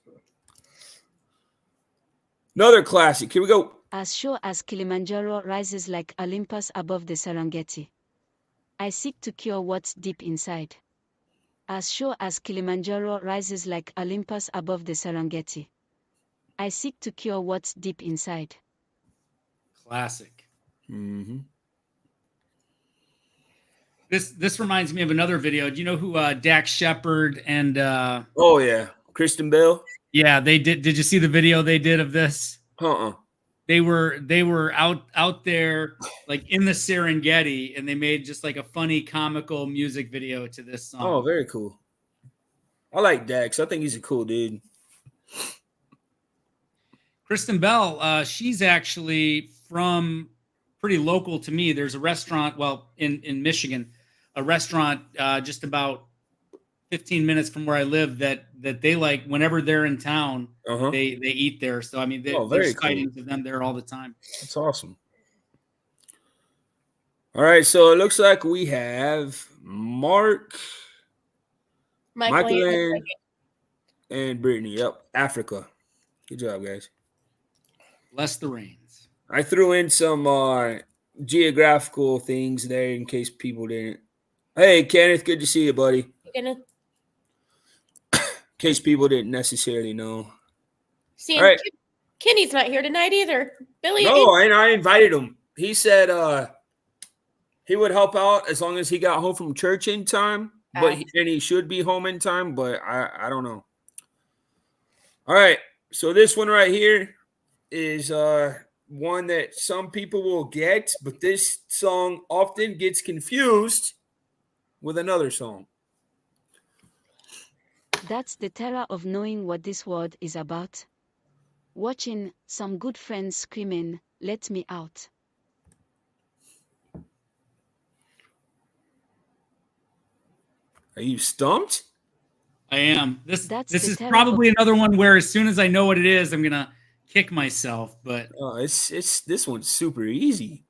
Another classic. Here we go. As sure as Kilimanjaro rises like Olympus above the Serengeti, I seek to cure what's deep inside. As sure as Kilimanjaro rises like Olympus above the Serengeti, I seek to cure what's deep inside. Classic. Mm-hmm. This reminds me of another video. Do you know who Dax Shepard and oh yeah, Kristen Bell? Yeah, they did. Did you see the video they did of this? They were out there like in the Serengeti, and they made just like a funny comical music video to this song. Oh, very cool. I like Dax. I think he's a cool dude. Kristen Bell, she's actually from pretty local to me. There's a restaurant, well, in Michigan, a restaurant just about 15 minutes from where I live that they like whenever they're in town, they eat there. So I mean, there's sightings of them there all the time. That's awesome. All right, so it looks like we have Mark, Michael, and Brittany. Yep, Africa. Good job, guys. Bless the rains. I threw in some geographical things there in case people didn't. Hey, Kenneth, good to see you, buddy. In case people didn't necessarily know. See, right. Kenny's not here tonight either. Billy. No, I invited him. He said he would help out as long as he got home from church in time. But he should be home in time, but I don't know. All right, so this one right here is one that some people will get, but this song often gets confused with another song. That's the terror of knowing what this world is about. Watching some good friends screaming, "Let me out." Are you stumped? I am. This is probably another one where as soon as I know what it is, I'm gonna kick myself. But it's this one's super easy.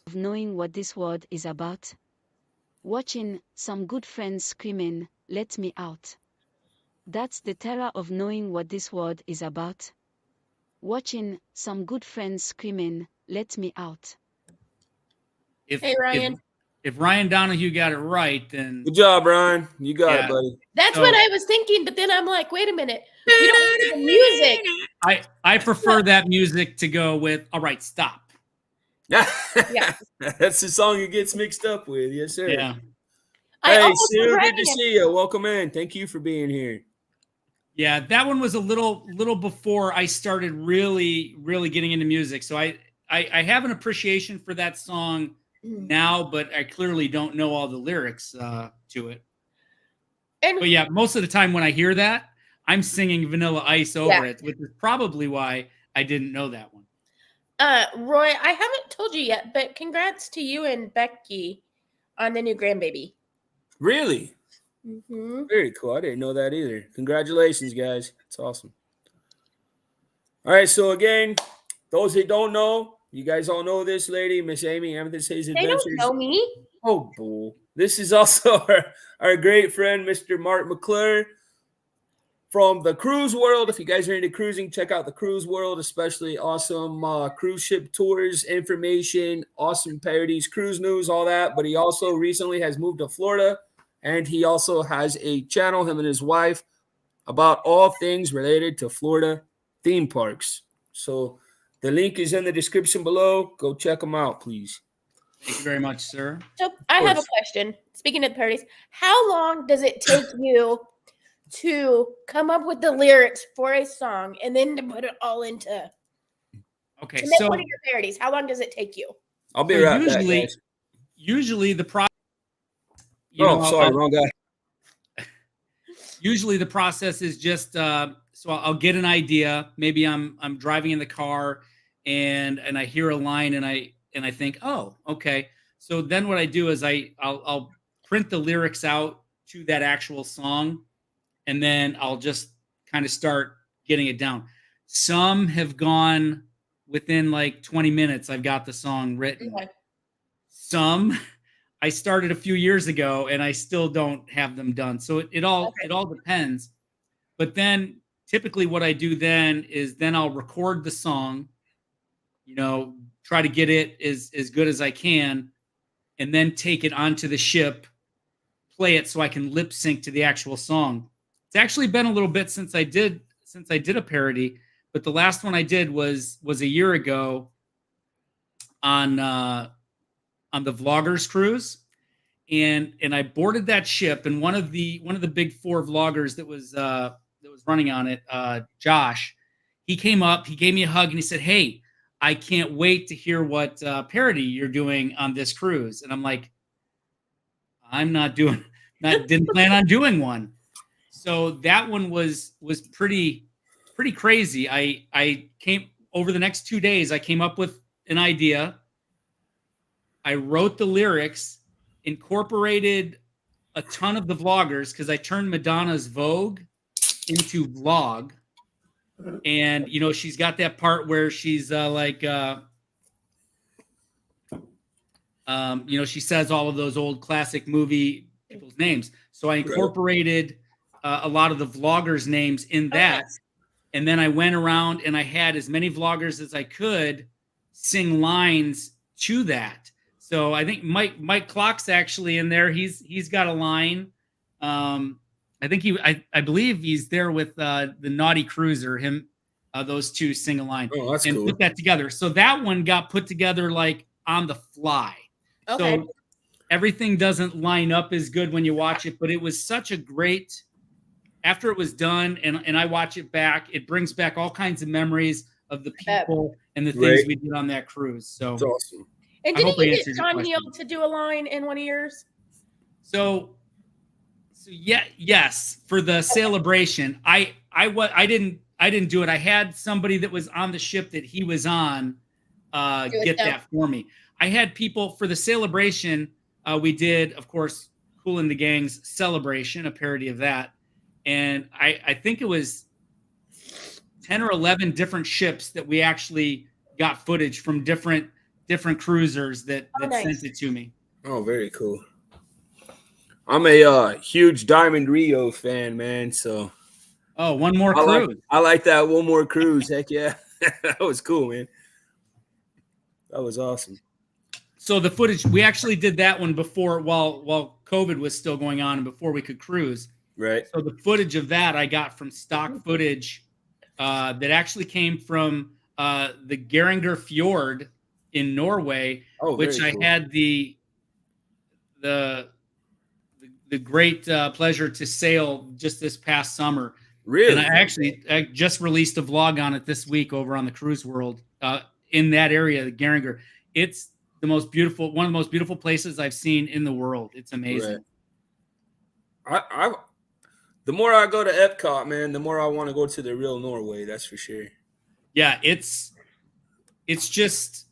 Of knowing what this world is about. Watching some good friends screaming, "Let me out." That's the terror of knowing what this world is about. Watching some good friends screaming, "Let me out." Hey, Ryan. If Ryan Donahue got it right, then good job, Ryan. You got it, buddy. That's what I was thinking, but then I'm like, wait a minute. You don't hear the music. I prefer that music to go with. All right, stop. Yeah, that's the song it gets mixed up with. Yes, sir. Yeah. Hey, Sue, good to see you. Welcome in. Thank you for being here. Yeah, that one was a little before I started really getting into music. So I have an appreciation for that song now, but I clearly don't know all the lyrics to it. But yeah, most of the time when I hear that, I'm singing Vanilla Ice over it, which is probably why I didn't know that one. Roy, I haven't told you yet, but congrats to you and Becky on the new grandbaby. Really? Mm-hmm. Very cool. I didn't know that either. Congratulations, guys. It's awesome. All right, so again, those that don't know, You guys all know this lady, Miss Amy Amethyst Hayes They Adventures. don't know me. Oh, bull. This is also our great friend, Mr. Mark McClure from the cruise world. If you guys are into cruising, check out the cruise world, especially awesome cruise ship tours, information, awesome parodies, cruise news, all that. But he also recently has moved to Florida, and he also has a channel, him and his wife, about all things related to Florida theme parks. So the link is in the description below. Go check them out, please. Thank you very much, sir. So I have a question. Speaking of the parodies, how long does it take you to come up with the lyrics for a song and then to put it all into Okay, to make so one of your parodies? How long does it take you? I'll be so right back, guys. usually the process. Sorry, wrong guy. Usually the process is just so I'll get an idea. Maybe I'm driving in the car and I hear a line and I think, oh, okay. So then what I do is I'll print the lyrics out to that actual song, and then I'll just kind of start getting it down. Some have gone within like 20 minutes. I've got the song written. Okay. Some I started a few years ago and I still don't have them done. So it all depends. But then typically what I do then is then I'll record the song, try to get it as good as I can, and then take it onto the ship, play it so I can lip sync to the actual song. It's actually been a little bit since I did a parody, but the last one I did was a year ago on the Vloggers cruise, and I boarded that ship, and one of the big four vloggers that was running on it, Josh, he came up, he gave me a hug, and he said, "Hey, I can't wait to hear what parody you're doing on this cruise." And I'm like, didn't plan on doing one. So that one was pretty crazy. I came over the next 2 days, I came up with an idea. I wrote the lyrics, incorporated a ton of the vloggers because I turned Madonna's Vogue into vlog. And, she's got that part where she's she says all of those old classic movie people's names. So I incorporated a lot of the vloggers' names in that. Okay. And then I went around and I had as many vloggers as I could sing lines to that. So I think Mike Clock's actually in there. He's got a line. I think I believe he's there with the Naughty Cruiser. Those two sing a line. Oh, that's and cool. Put that together. So that one got put together like on the fly. Okay. So everything doesn't line up as good when you watch it, but it was such a great. After it was done, and I watch it back, it brings back all kinds of memories of the people and the things we did on that cruise. So it's awesome. And didn't you get John Heel to do a line in one of yours? So yeah, yes, for the celebration, I didn't do it. I had somebody that was on the ship that he was on get that for me. I had people for the celebration. We did, of course, Kool and the Gang's Celebration, a parody of that. And I think it was 10 or 11 different ships that we actually got footage from different cruisers that sent it to me. Oh, very cool. I'm a huge Diamond Rio fan, man. So, one more cruise. I like that one more cruise. Heck yeah, that was cool, man. That was awesome. So the footage, we actually did that one before, while COVID was still going on and before we could cruise. Right. So the footage of that I got from stock footage that actually came from the Geringer Fjord in Norway, which I had the great pleasure to sail just this past summer. Really? And I just released a vlog on it this week over on the Cruise World in that area, the Geringer. It's one of the most beautiful places I've seen in the world. It's amazing. Right. The more I go to Epcot, man, the more I want to go to the real Norway. That's for sure. Yeah, it's just,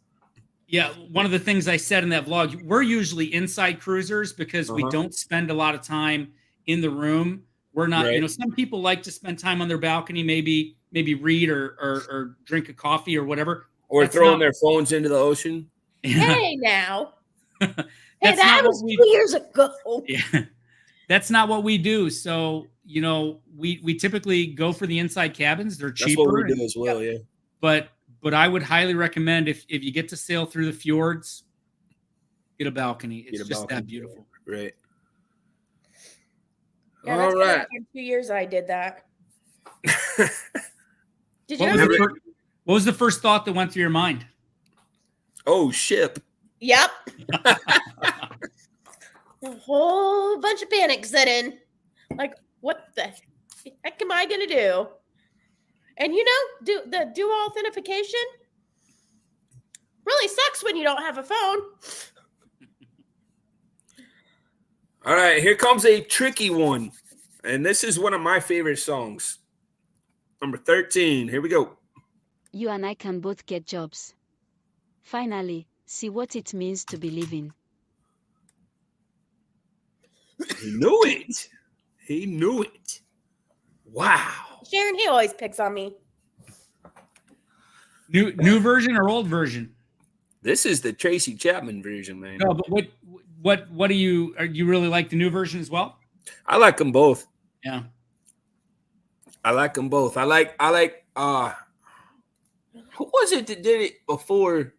one of the things I said in that vlog, we're usually inside cruisers because we don't spend a lot of time in the room. We're not, some people like to spend time on their balcony, maybe read or drink a coffee or whatever. Or throwing their phones into the ocean. Hey, now. Hey, That's that not was what we 2 years ago. Yeah. That's not what we do. So, we typically go for the inside cabins. They're cheaper. That's what we do as well, yeah. But I would highly recommend if you get to sail through the fjords, get a balcony. It's just that beautiful. Right. Yeah, that's been like 2 years I did that. Did you ever? What was the first thought that went through your mind? Oh, ship. Yep. A whole bunch of panic set in. Like, what the heck am I gonna do? And do the dual authentication really sucks when you don't have a phone. All right, here comes a tricky one. And this is one of my favorite songs. Number 13. Here we go. You and I can both get jobs. Finally, see what it means to be living. He knew it. He knew it. Wow. Sharon, he always picks on me. New version or old version? This is the Tracy Chapman version, man. No, but what do you really like the new version as well? I like them both. Yeah. I like them both. I like who was it that did it before?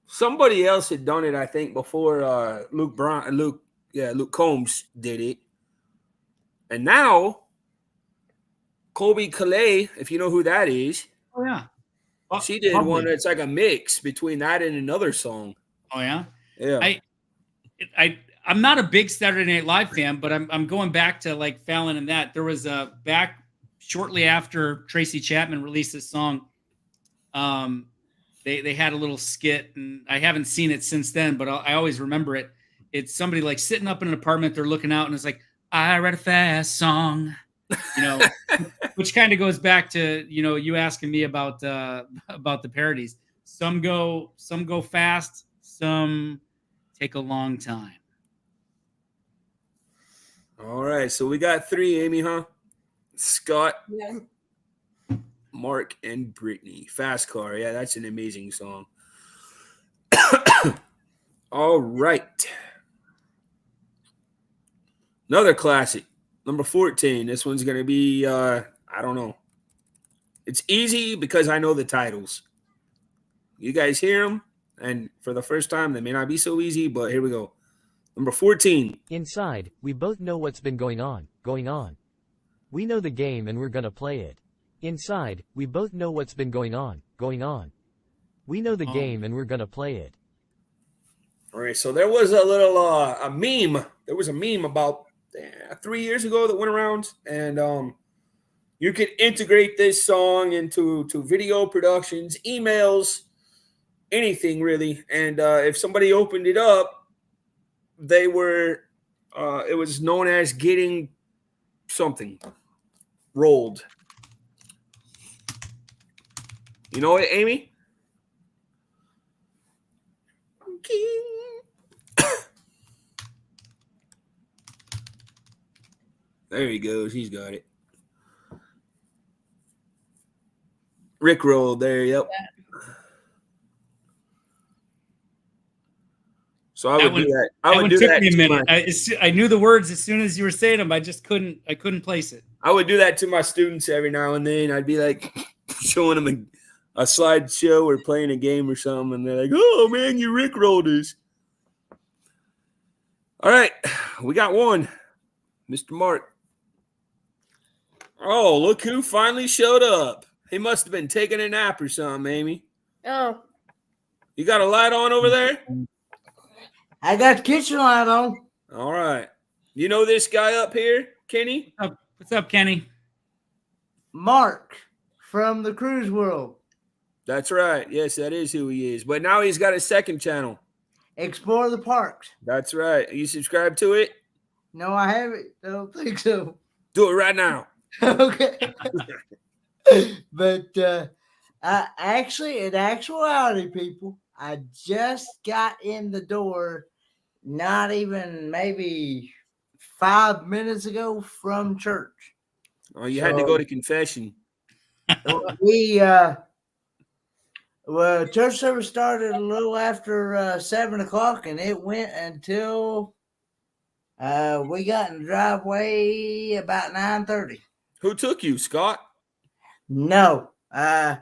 Somebody else had done it, I think, before Luke Combs did it. And now Colby Calais, if you know who that is. Oh yeah. She did one that's like a mix between that and another song. Oh yeah? Yeah. I'm not a big Saturday Night Live fan, but I'm going back to like Fallon and that. There was a back shortly after Tracy Chapman released this song. They had a little skit, and I haven't seen it since then, but I always remember it. It's somebody like sitting up in an apartment, they're looking out, and it's like, I write a fast song, which kind of goes back to you asking me about the parodies. Some go fast, some take a long time. All right, so we got 3, Amy, huh? Scott, Yeah. Mark, and Brittany. Fast Car. Yeah, that's an amazing song. All right. Another classic. Number 14. This one's going to be, I don't know. It's easy because I know the titles. You guys hear them, and for the first time, they may not be so easy, but here we go. Number 14. Inside, we both know what's been going on. We know the game and we're gonna play it. Inside, we both know what's been going on. We know the game and we're gonna play it. All right, so there was a little a meme. There was a meme about 3 years ago that went around, and you could integrate this song into video productions, emails, anything really. And if somebody opened it up, they were it was known as getting something rolled. You know it, Amy? There he goes. He's got it. Rick rolled there. Yep. So I would do that. I would do that. Took me a minute. I knew the words as soon as you were saying them. I just couldn't place it. I would do that to my students every now and then. I'd be like showing them a slideshow or playing a game or something, and they're like, "Oh man, you rickrolled us." All right, we got one, Mr. Mark. Oh, look who finally showed up. He must have been taking a nap or something, Amy. Oh. You got a light on over there? I got the kitchen light on. All right. You know this guy up here, Kenny? What's up, Kenny? Mark from the Cruise World. That's right. Yes, that is who he is. But now he's got a second channel. Explore the Parks. That's right. You subscribe to it? No, I haven't. I don't think so. Do it right now. Okay. But I actually, in actuality, people, I just got in the door not even maybe 5 minutes ago from church. Oh, you had to go to confession. Well, church service started a little after 7 o'clock, and it went until we got in the driveway about 9:30. Who took you, Scott? No, I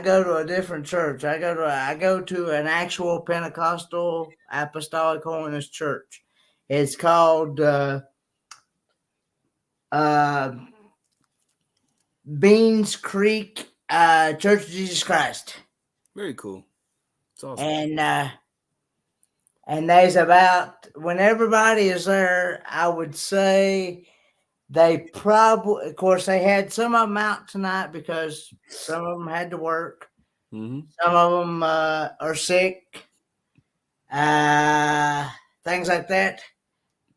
go to a different church. I go to an actual Pentecostal Apostolic Holiness Church. It's called Beans Creek Church of Jesus Christ. Very cool. It's awesome. And there's about, when everybody is there, I would say they probably, of course, they had some of them out tonight because some of them had to work. Mm-hmm. Some of them are sick, things like that.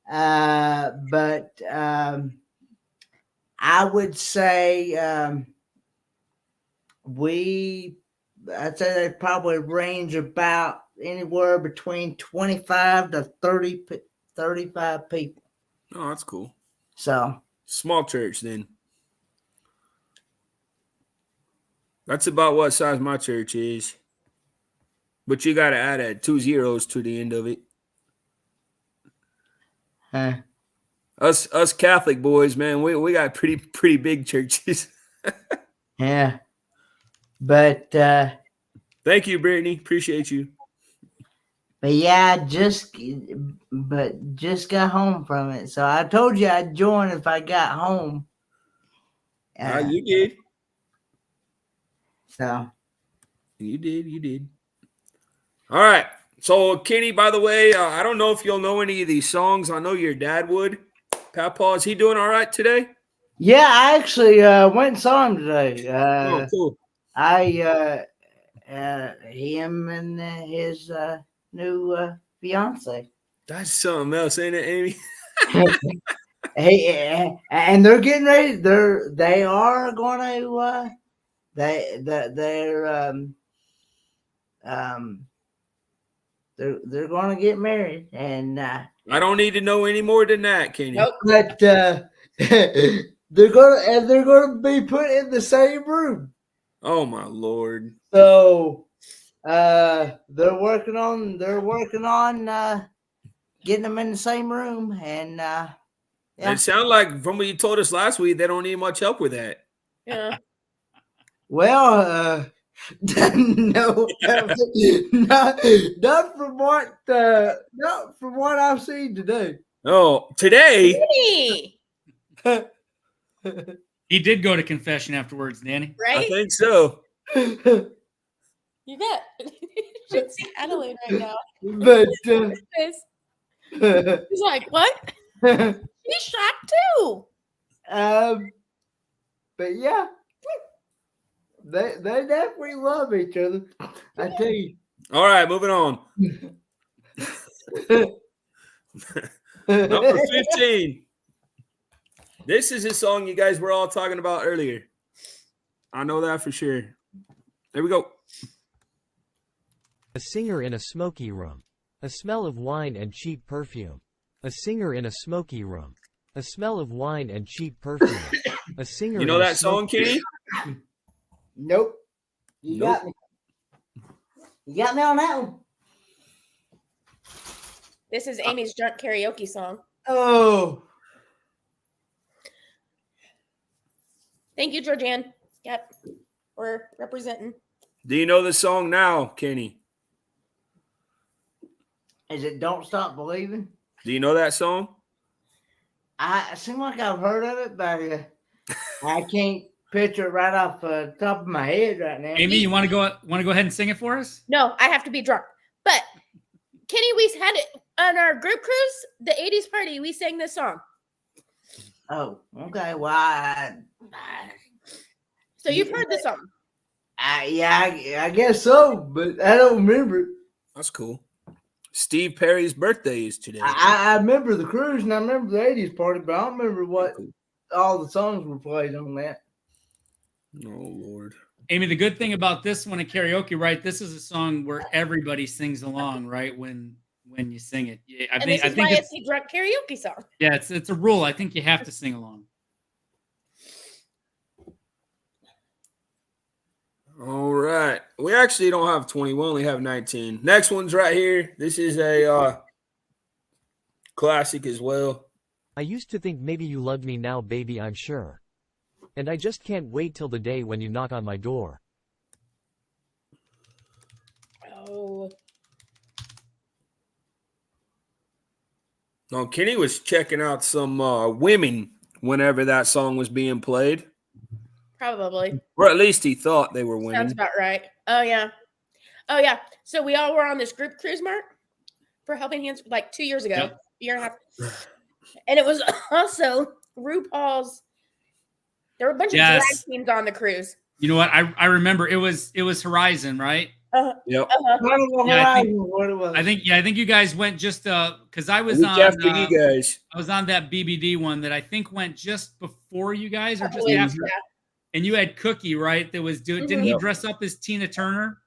But I would say I'd say they probably range about anywhere between 25 to 35 people. Oh, that's cool. So small church then. That's about what size my church is. But you got to add 2 zeros to the end of it. Huh. Us Catholic boys, man, we got pretty big churches. Yeah. But thank you, Brittany. Appreciate you. But yeah, just got home from it. So I told you I'd join if I got home. You did. So you did. All right. So Kenny, by the way, I don't know if you'll know any of these songs. I know your dad would. Papa, is he doing all right today? Yeah, I actually went and saw him today. Oh, cool. Him and his new fiance. That's something else, ain't it, Amy? Hey, and they're getting ready. They are going to they're going to get married, and I don't need to know any more than that, Kenny. Nope. But they're going to be put in the same room. Oh my Lord! So they're working on getting them in the same room, and yeah. It sounds like from what you told us last week, they don't need much help with that. Yeah. Well, no, not from what I've seen today. Oh, today? He did go to confession afterwards, Danny. Right? I think so. You bet. You should see Adelaide right now. But he's like, what? He's shocked too. But yeah, they definitely love each other. I tell you. All right, moving on. Number 15. This is a song you guys were all talking about earlier. I know that for sure. There we go. A singer in a smoky room. A smell of wine and cheap perfume. A singer in a smoky room. A smell of wine and cheap perfume. A singer. You know that song, Kenny? Nope. You got me. You got me on that one. This is Amy's drunk karaoke song. Oh. Thank you, Georgianne. Yep. We're representing. Do you know the song now, Kenny? Is it Don't Stop Believing? Do you know that song? I seem like I've heard of it, but I can't picture it right off the top of my head right now. Amy, you want to go ahead and sing it for us? No, I have to be drunk. But Kenny, we had it on our group cruise, the 80s party. We sang this song. Oh, okay. Well, so you've heard the song? Yeah, I guess so, but I don't remember it. That's cool. Steve Perry's birthday is today. I remember the cruise and I remember the 80s party, but I don't remember what all the songs were played on that. Oh, Lord. Amy, the good thing about this one at karaoke, right? This is a song where everybody sings along, right? When you sing it. I think it's a drunk karaoke song. Yeah, it's a rule. I think you have to sing along. All right. actually don't have 20. We only have 19. Next one's right here. This is a classic as well. I used to think maybe you loved me now, baby, I'm sure. And I just can't wait till the day when you knock on my door. Oh. No, Kenny was checking out some women whenever that song was being played. Probably. Or at least he thought they were women. Sounds about right. Oh, yeah. Oh, yeah. So we all were on this group cruise, Mark, for Helping Hands like 2 years ago, Yep. year and a half. And it was also RuPaul's. There were a bunch of drag teams on the cruise. You know what? I remember it was Horizon, right? Yep. I don't know Yeah, what it was. I think you guys went just because I was Week on after you guys. I was on that BBD one that I think went just before you guys or just Yeah. after. And you had Cookie, right? That was doing. Didn't he dress up as Tina Turner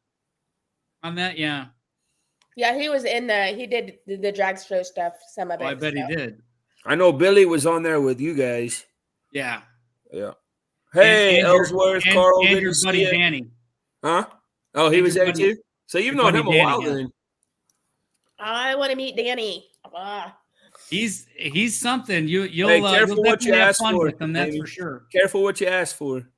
on that? Yeah. Yeah, he was in he did the drag show stuff, some of it. I bet he did. I know Billy was on there with you guys. Yeah. Yeah. Hey, And Ellsworth, Carl, and good your to buddy see you. Danny. Huh? Oh, he And was your there buddy- too? So you've your known buddy him a Danny, while yeah. then. I want to meet Danny. Ah. He's something. You'll careful you'll what you definitely have ask fun for, with him. That's Amy. for sure. Careful what you ask for.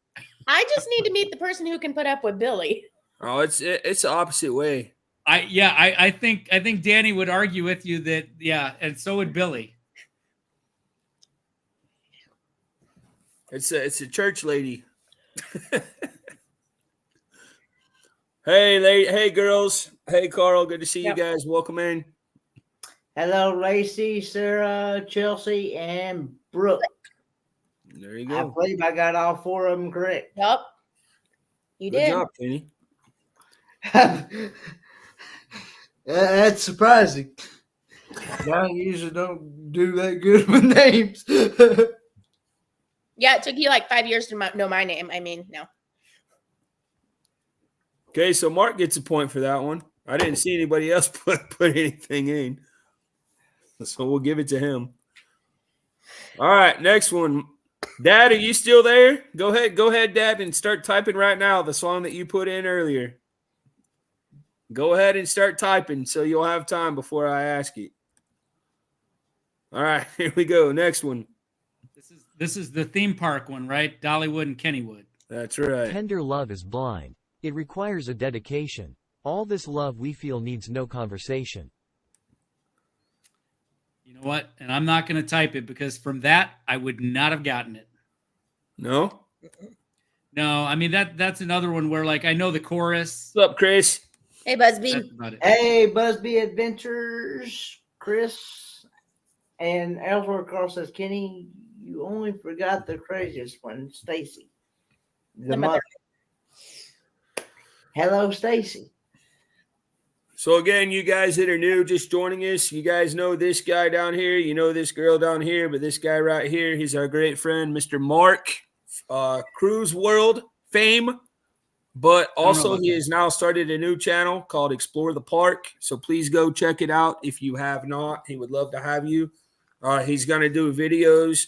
I just need to meet the person who can put up with Billy. Oh, it's the opposite way. I think Danny would argue with you that and so would Billy. It's a church lady. Hey girls. Hey Carl, good to see you guys. Welcome in. Hello, Lacey, Sarah, Chelsea, and Brooke. There you I go. believe I got all 4 of them correct. Yep. You Good did. job, Kenny. That's surprising. I usually don't do that good with names. Yeah, it took you like 5 years to know my name. I mean, no. Okay, so Mark gets a point for that one. I didn't see anybody else put anything in. So we'll give it to him. All right, next one. Dad, are you still there? Go ahead, Dad, and start typing right now the song that you put in earlier. Go ahead and start typing so you'll have time before I ask it. All right, here we go. Next one. This is the theme park one, right? Dollywood and Kennywood. That's right. Tender love is blind. It requires a dedication. All this love we feel needs no conversation. You know what? And I'm not going to type it because from that I would not have gotten it. No? No, I mean that's another one where like I know the chorus. What's up, Chris? Hey, Busby. That's about it. Hey, Busby Adventures, Chris, and Ellsworth Carl says, Kenny, you only forgot the craziest one, Stacy. The mother. Hello, Stacy. So again, you guys that are new, just joining us, you guys know this guy down here, you know this girl down here, but this guy right here, he's our great friend, Mr. Mark, Cruise World fame, but also he has now started a new channel called Explore the Park. So please go check it out if you have not. He would love to have you. He's going to do videos,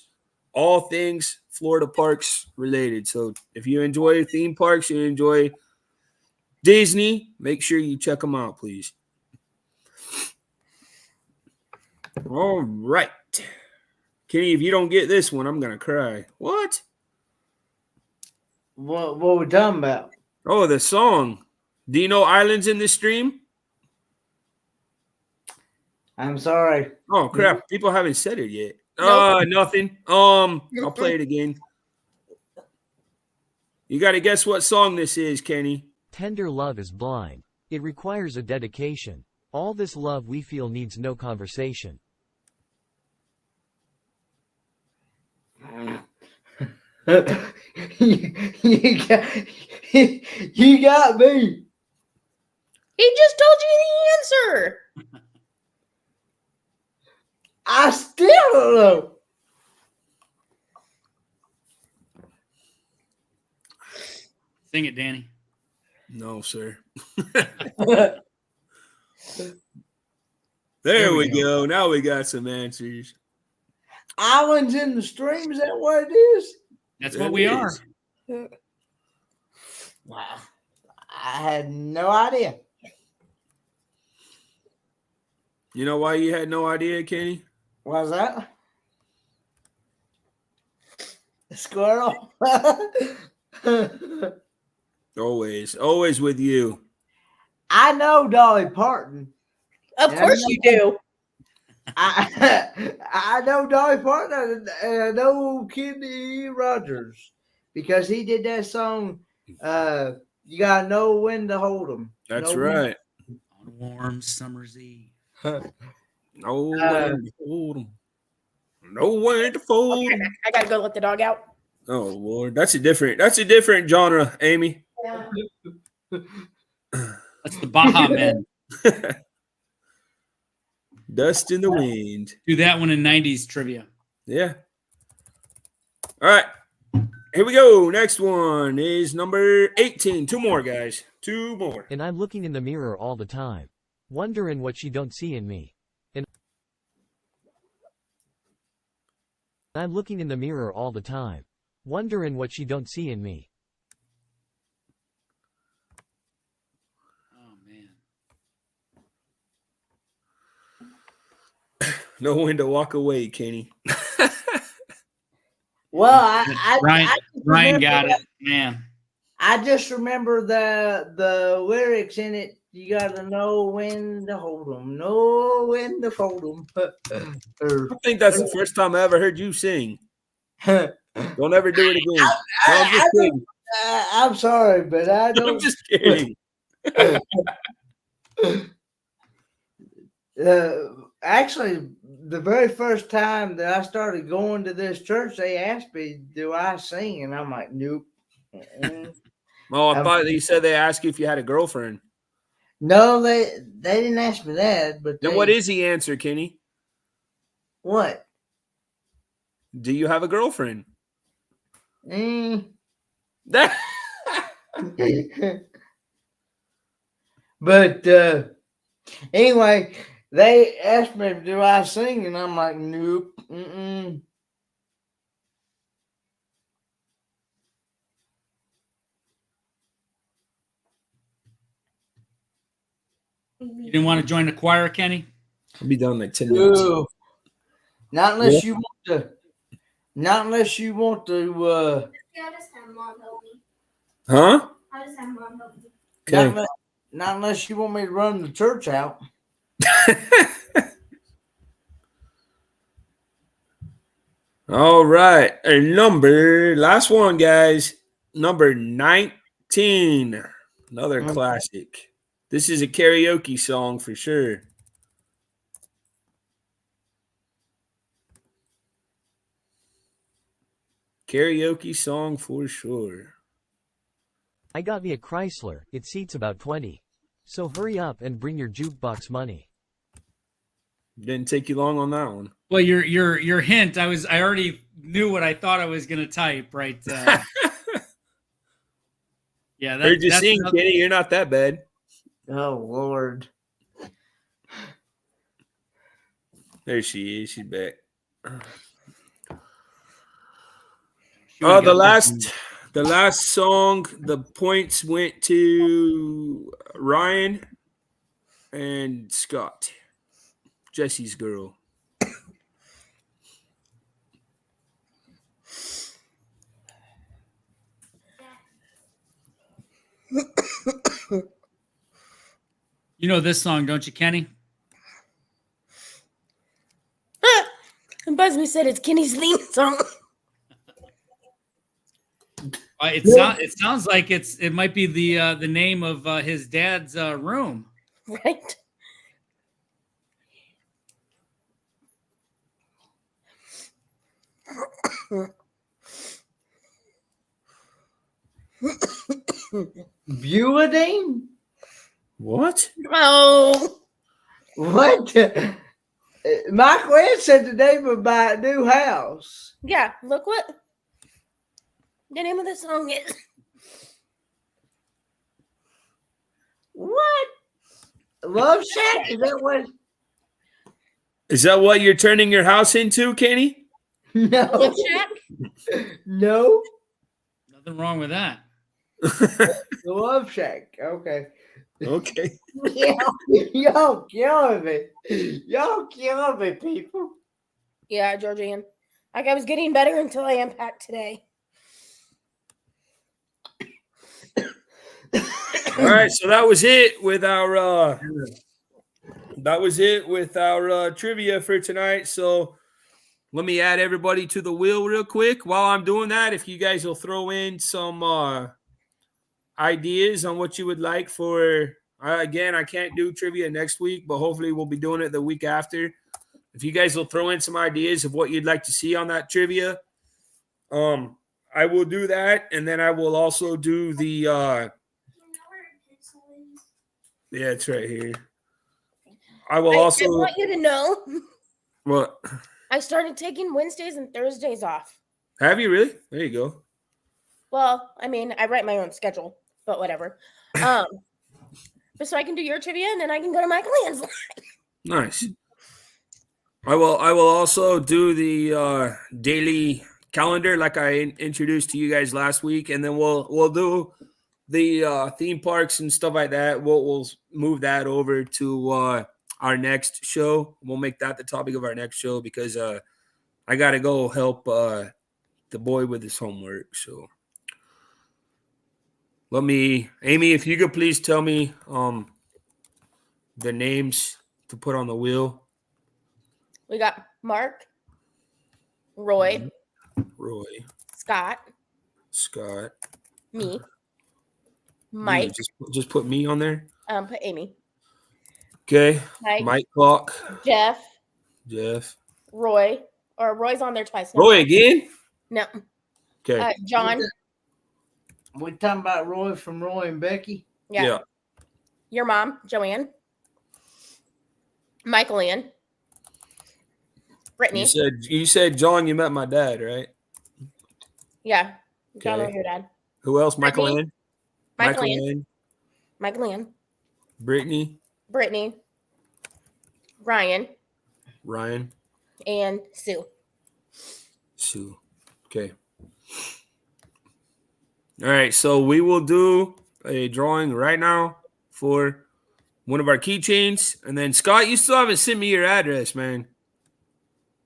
all things Florida parks related. So if you enjoy theme parks, you enjoy Disney, make sure you check them out, please. All right. Kenny, if you don't get this one, I'm going to cry. What? What we talking about? Oh, the song. Do you know Islands in the Stream? I'm sorry. Oh, crap. People haven't said it yet. Nope. Nothing. I'll play it again. You got to guess what song this is, Kenny. Tender love is blind. It requires a dedication. All this love we feel needs no conversation. you got me. He just told you the answer. I still don't know. Sing it, Danny. No, sir. There There we go. Now we got some answers. Islands in the Stream, is that what it is? That's what we are. Wow. had no idea. You know why you had no idea, Kenny? What was that? Squirrel. Always with you. I know Dolly Parton. Of course you do. I know Dolly Parton and I know Kenny Rogers because he did that song. You gotta know when to hold 'em. That's right. On a warm summer's eve. Know when to hold 'em. Know when to fold 'em. I gotta go let the dog out. Oh Lord, that's a different genre, Amy. Yeah. That's the Baja Men. Dust in the wind. Do that one in 90s trivia. Yeah. All right. Here we go. Next one is number 18. Two more, guys. Two more. And I'm looking in the mirror all the time, wondering what she don't see in me. And I'm looking in the mirror all the time, wondering what she don't see in me. Oh, man. Know when to walk away, Kenny. Well, Ryan got it, man. I just remember the lyrics in it. You gotta know when to hold 'em, know when to fold 'em. I think that's the first time I ever heard you sing. Don't ever do it again. No, I'm just kidding. I'm sorry, but I don't. I'm just kidding. Actually, the very first time that I started going to this church, they asked me, "Do I sing?" And I'm like, "Nope." Oh, I thought you said they asked you if you had a girlfriend. No, they didn't ask me that. But Then what is the answer, Kenny? What? Do you have a girlfriend? But anyway, they asked me, "Do I sing?" And I'm like, "Nope." You didn't want to join the choir, Kenny? I'll be done in like 10 minutes. Ooh. Not unless you want to. Not unless you want to. I just have mom help me. Huh? I just have mom help me. Okay. Not unless you want me to run the church out. All right. Last one, guys. Number 19. Another classic. This is a karaoke song for sure. Karaoke song for sure. I got me a Chrysler, it seats about 20. So hurry up and bring your jukebox money. Didn't take you long on that one. Well, your hint, I already knew what I thought I was going to type, right? Yeah, heard you sing, Kenny. You're not that bad. Oh Lord. There she is. She's back. Oh, the last song, the points went to Ryan and Scott, Jesse's girl. You know this song, don't you, Kenny? Busby said it's Kenny's theme song. It sounds like it might be the name of his dad's room. Right. Building? What? Oh. What? Michael Ed said the name of my new house. Yeah, look what the name of the song is. What? Love Shack? Is that what you're turning your house into, Kenny? No. Love Shack? No. Nothing wrong with that. The Love Shack. Okay. Okay. Y'all killing me. Y'all killing me, people. Yeah, Georgian. Like I was getting better until I unpacked today. All right, so that was it with our trivia for tonight. So let me add everybody to the wheel real quick. While I'm doing that, if you guys will throw in some ideas on what you would like for again, I can't do trivia next week, but hopefully we'll be doing it the week after. If you guys will throw in some ideas of what you'd like to see on that trivia, I will do that, and then I will also do the yeah, it's right here. I will also I want you to know. What? I started taking Wednesdays and Thursdays off. Have you really? There you go. Well, I mean, I write my own schedule, but whatever. But so I can do your trivia and then I can go to Michael Ann's. Nice. I will also do the daily calendar like I introduced to you guys last week, and then we'll do the theme parks and stuff like that. We'll move that over to our next show. We'll make that the topic of our next show because I gotta go help the boy with his homework. So Amy, if you could please tell me the names to put on the wheel. We got Mark, Roy, Scott, me, Mike. Just put me on there. Put Amy. Okay. Mike Clock. Jeff. Roy. Or Roy's on there twice. No. Roy again? No. Okay. John. We talking about Roy from Roy and Becky? Yeah. Your mom, Joanne. Michael Ann. Brittany. You said John, you met my dad, right? Yeah. John was your dad. Who else? Brittany. Michael Ann. Michael Ann. Brittany. Ryan. And Sue. Okay. All right. So we will do a drawing right now for one of our keychains. And then, Scott, you still haven't sent me your address, man.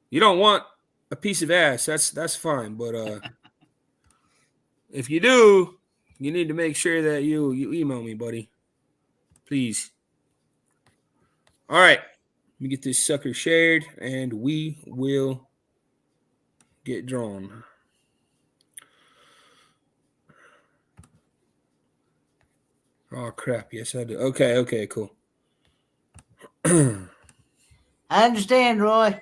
You don't want a piece of ass. That's fine. But if you do, you need to make sure that you email me, buddy. Please. All right. Let me get this sucker shared, and we will get drawn. Oh, crap. Yes, I do. Okay, cool. I understand, Roy.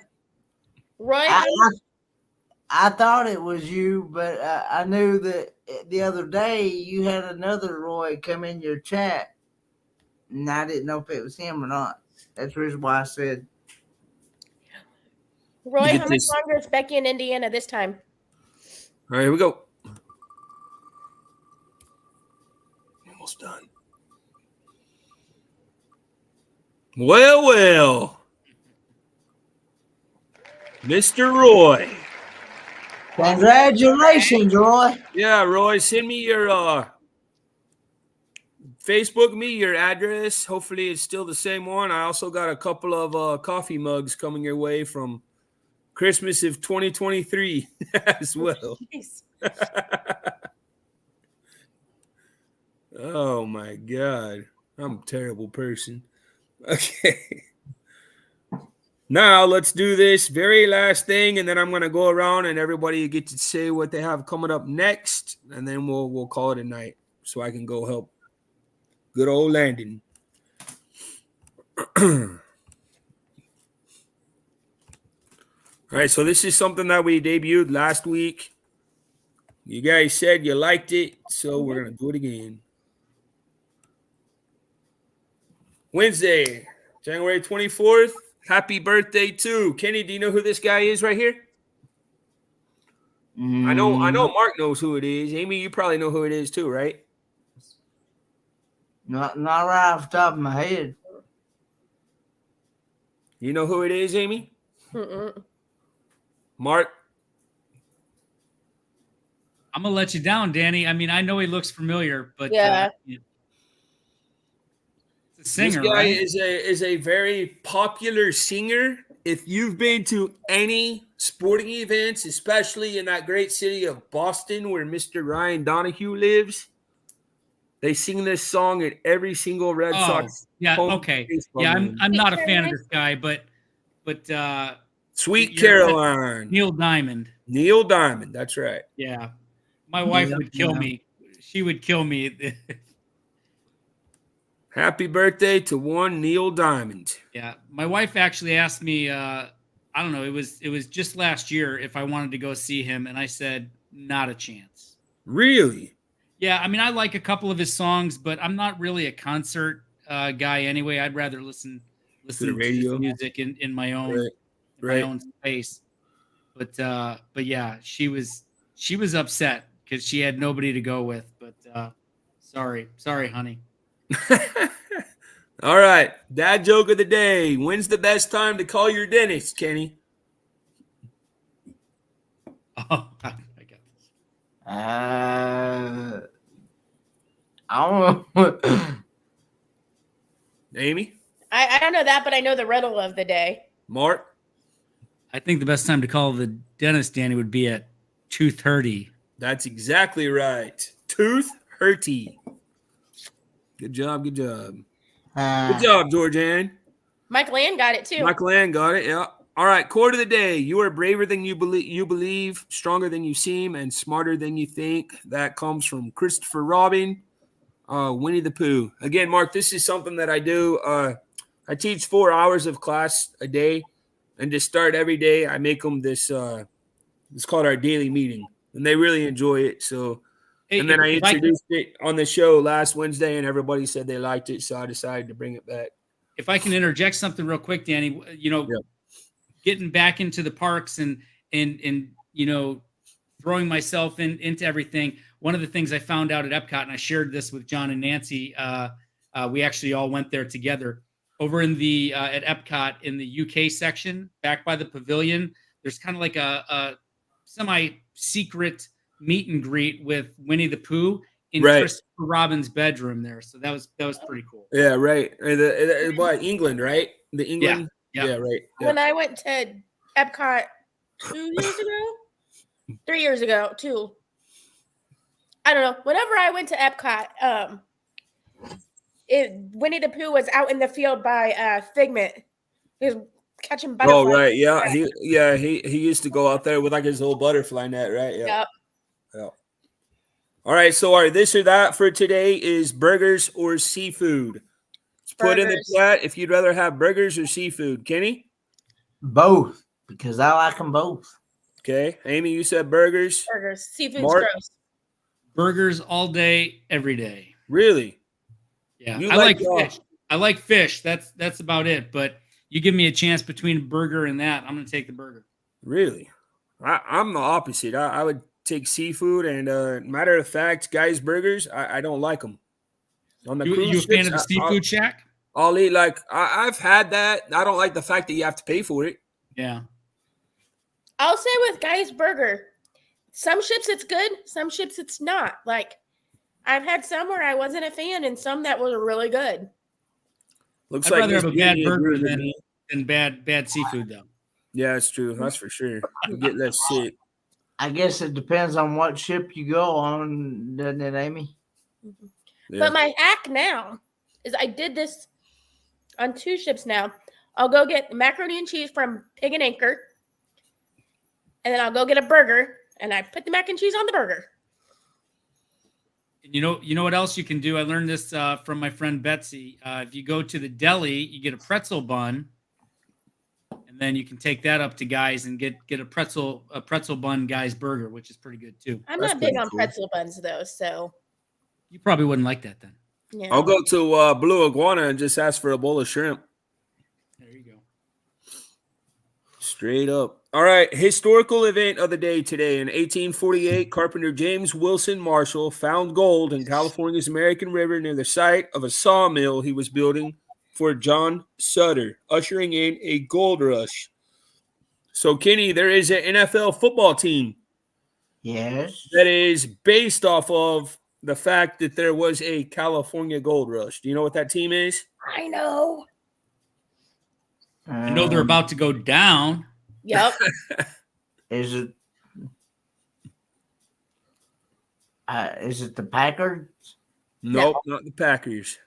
I thought it was you, but I knew that the other day you had another Roy come in your chat, and I didn't know if it was him or not. That's the reason why I said. Roy, how much longer is Becky in Indiana this time? All right, here we go. Almost done. Well. Mr. Roy. Congratulations, Roy. Yeah, Roy, send me your Facebook me your address. Hopefully it's still the same one. I also got a couple of coffee mugs coming your way from Christmas of 2023 as well. Oh my God. I'm a terrible person. Okay. Now let's do this very last thing, and then I'm gonna go around and everybody get to say what they have coming up next, and then we'll call it a night so I can go help good old Landon. All right, so this is something that we debuted last week. You guys said you liked it, so we're gonna do it again. Wednesday, January 24th. Happy birthday to Kenny. Do you know who this guy is right here? I know Mark knows who it is. Amy, you probably know who it is too, right? Not right off the top of my head. You know who it is, Amy? Mark? I'm gonna let you down, Danny. I mean, I know he looks familiar, but Yeah. it's a singer, This guy right? is a very popular singer. If you've been to any sporting events, especially in that great city of Boston where Mr. Ryan Donahue lives, they sing this song at every single Red Oh, Sox yeah, home okay. baseball Yeah, game. I'm Sweet not a fan of Caroline? this guy, but Sweet you're Caroline. Neil Diamond. Neil Diamond. That's right. Yeah. My wife would kill me. She would kill me. Happy birthday to one Neil Diamond. Yeah. My wife actually asked me, I don't know, it was just last year if I wanted to go see him, and I said, not a chance. Really? Yeah, I mean, I like a couple of his songs, but I'm not really a concert guy anyway. I'd rather listen To the to his radio. music in my own Right. my own space. But yeah, she was upset because she had nobody to go with. But sorry, honey. All right. Dad joke of the day. When's the best time to call your dentist, Kenny? Oh, I got this. I don't know. Amy? I don't know that, but I know the riddle of the day. Mark? I think the best time to call the dentist, Danny, would be at 2:30. That's exactly right. Tooth hurty. Good job. Good job. Good job, Georgianne. Mike Land got it too. Michael Ann got it. Yeah. All right. Quote of the day. You are braver than you believe, stronger than you seem, and smarter than you think. That comes from Christopher Robin, Winnie the Pooh. Again, Mark, this is something that I do. I teach 4 hours of class a day, and to start every day, I make them this. It's called our daily meeting, and they really enjoy it. So, Hey, and then I if I introduced it on the show last Wednesday, and everybody said they liked it, so I decided to bring it back. If I can interject something real quick, Danny, getting back into the parks and throwing myself into everything. One of the things I found out at Epcot, and I shared this with John and Nancy, we actually all went there together. Over in the at Epcot in the UK section, back by the pavilion, there's kind of like a semi-secret meet and greet with Winnie the Pooh in Christopher Robin's bedroom there. So that was pretty cool. Yeah, right. What, England, right? The England? Yeah, right. Yeah. When I went to Epcot 2 years ago, 3 years ago, 2. I don't know. Whenever I went to Epcot, Winnie the Pooh was out in the field by Figment. He was catching butterflies. Oh, right. Yeah. He used to go out there with like his little butterfly net, right? Yeah. Yep. All right. So our this or that for today is burgers or seafood. Put in the chat if you'd rather have burgers or seafood. Kenny? Both, because I like them both. Okay. Amy, you said burgers. Burgers. Seafood's Mark? gross. Burgers all day, every day. Really? Yeah. You I like like fish. I like fish. That's about it. But you give me a chance between a burger and that, I'm going to take the burger. Really? I'm the opposite. I would take seafood, and matter of fact, guys' burgers, I don't like them. On the cruise You a fan ships, of the seafood shack? I'll eat I've had that. I don't like the fact that you have to pay for it. Yeah. I'll say with Guy's Burger, some ships it's good, some ships it's not. Like, I've had some where I wasn't a fan and some that were really good. I'd rather have a bad burger than bad seafood, though. Yeah, it's true. That's for sure. You get less sick. I guess it depends on what ship you go on, doesn't it, Amy? Yeah. But my hack now is I did this on 2 ships now. I'll go get macaroni and cheese from Pig and Anchor, and then I'll go get a burger, and I put the mac and cheese on the burger. You know what else you can do? I learned this from my friend Betsy. If you go to the deli, you get a pretzel bun, and then you can take that up to Guys and get a pretzel bun Guys burger, which is pretty good too. I'm not big on pretzel buns though, so you probably wouldn't like that then. Yeah. I'll go to Blue Iguana and just ask for a bowl of shrimp. There you go. Straight up. All right. Historical event of the day today. In 1848, Carpenter James Wilson Marshall found gold in California's American River near the site of a sawmill he was building for John Sutter, ushering in a gold rush. So, Kenny, there is an NFL football team Yes. that is based off of the fact that there was a California gold rush. Do you know what that team is? I know. I know they're about to go down. Yep. Is it? Is it the Packers? Nope, not the Packers.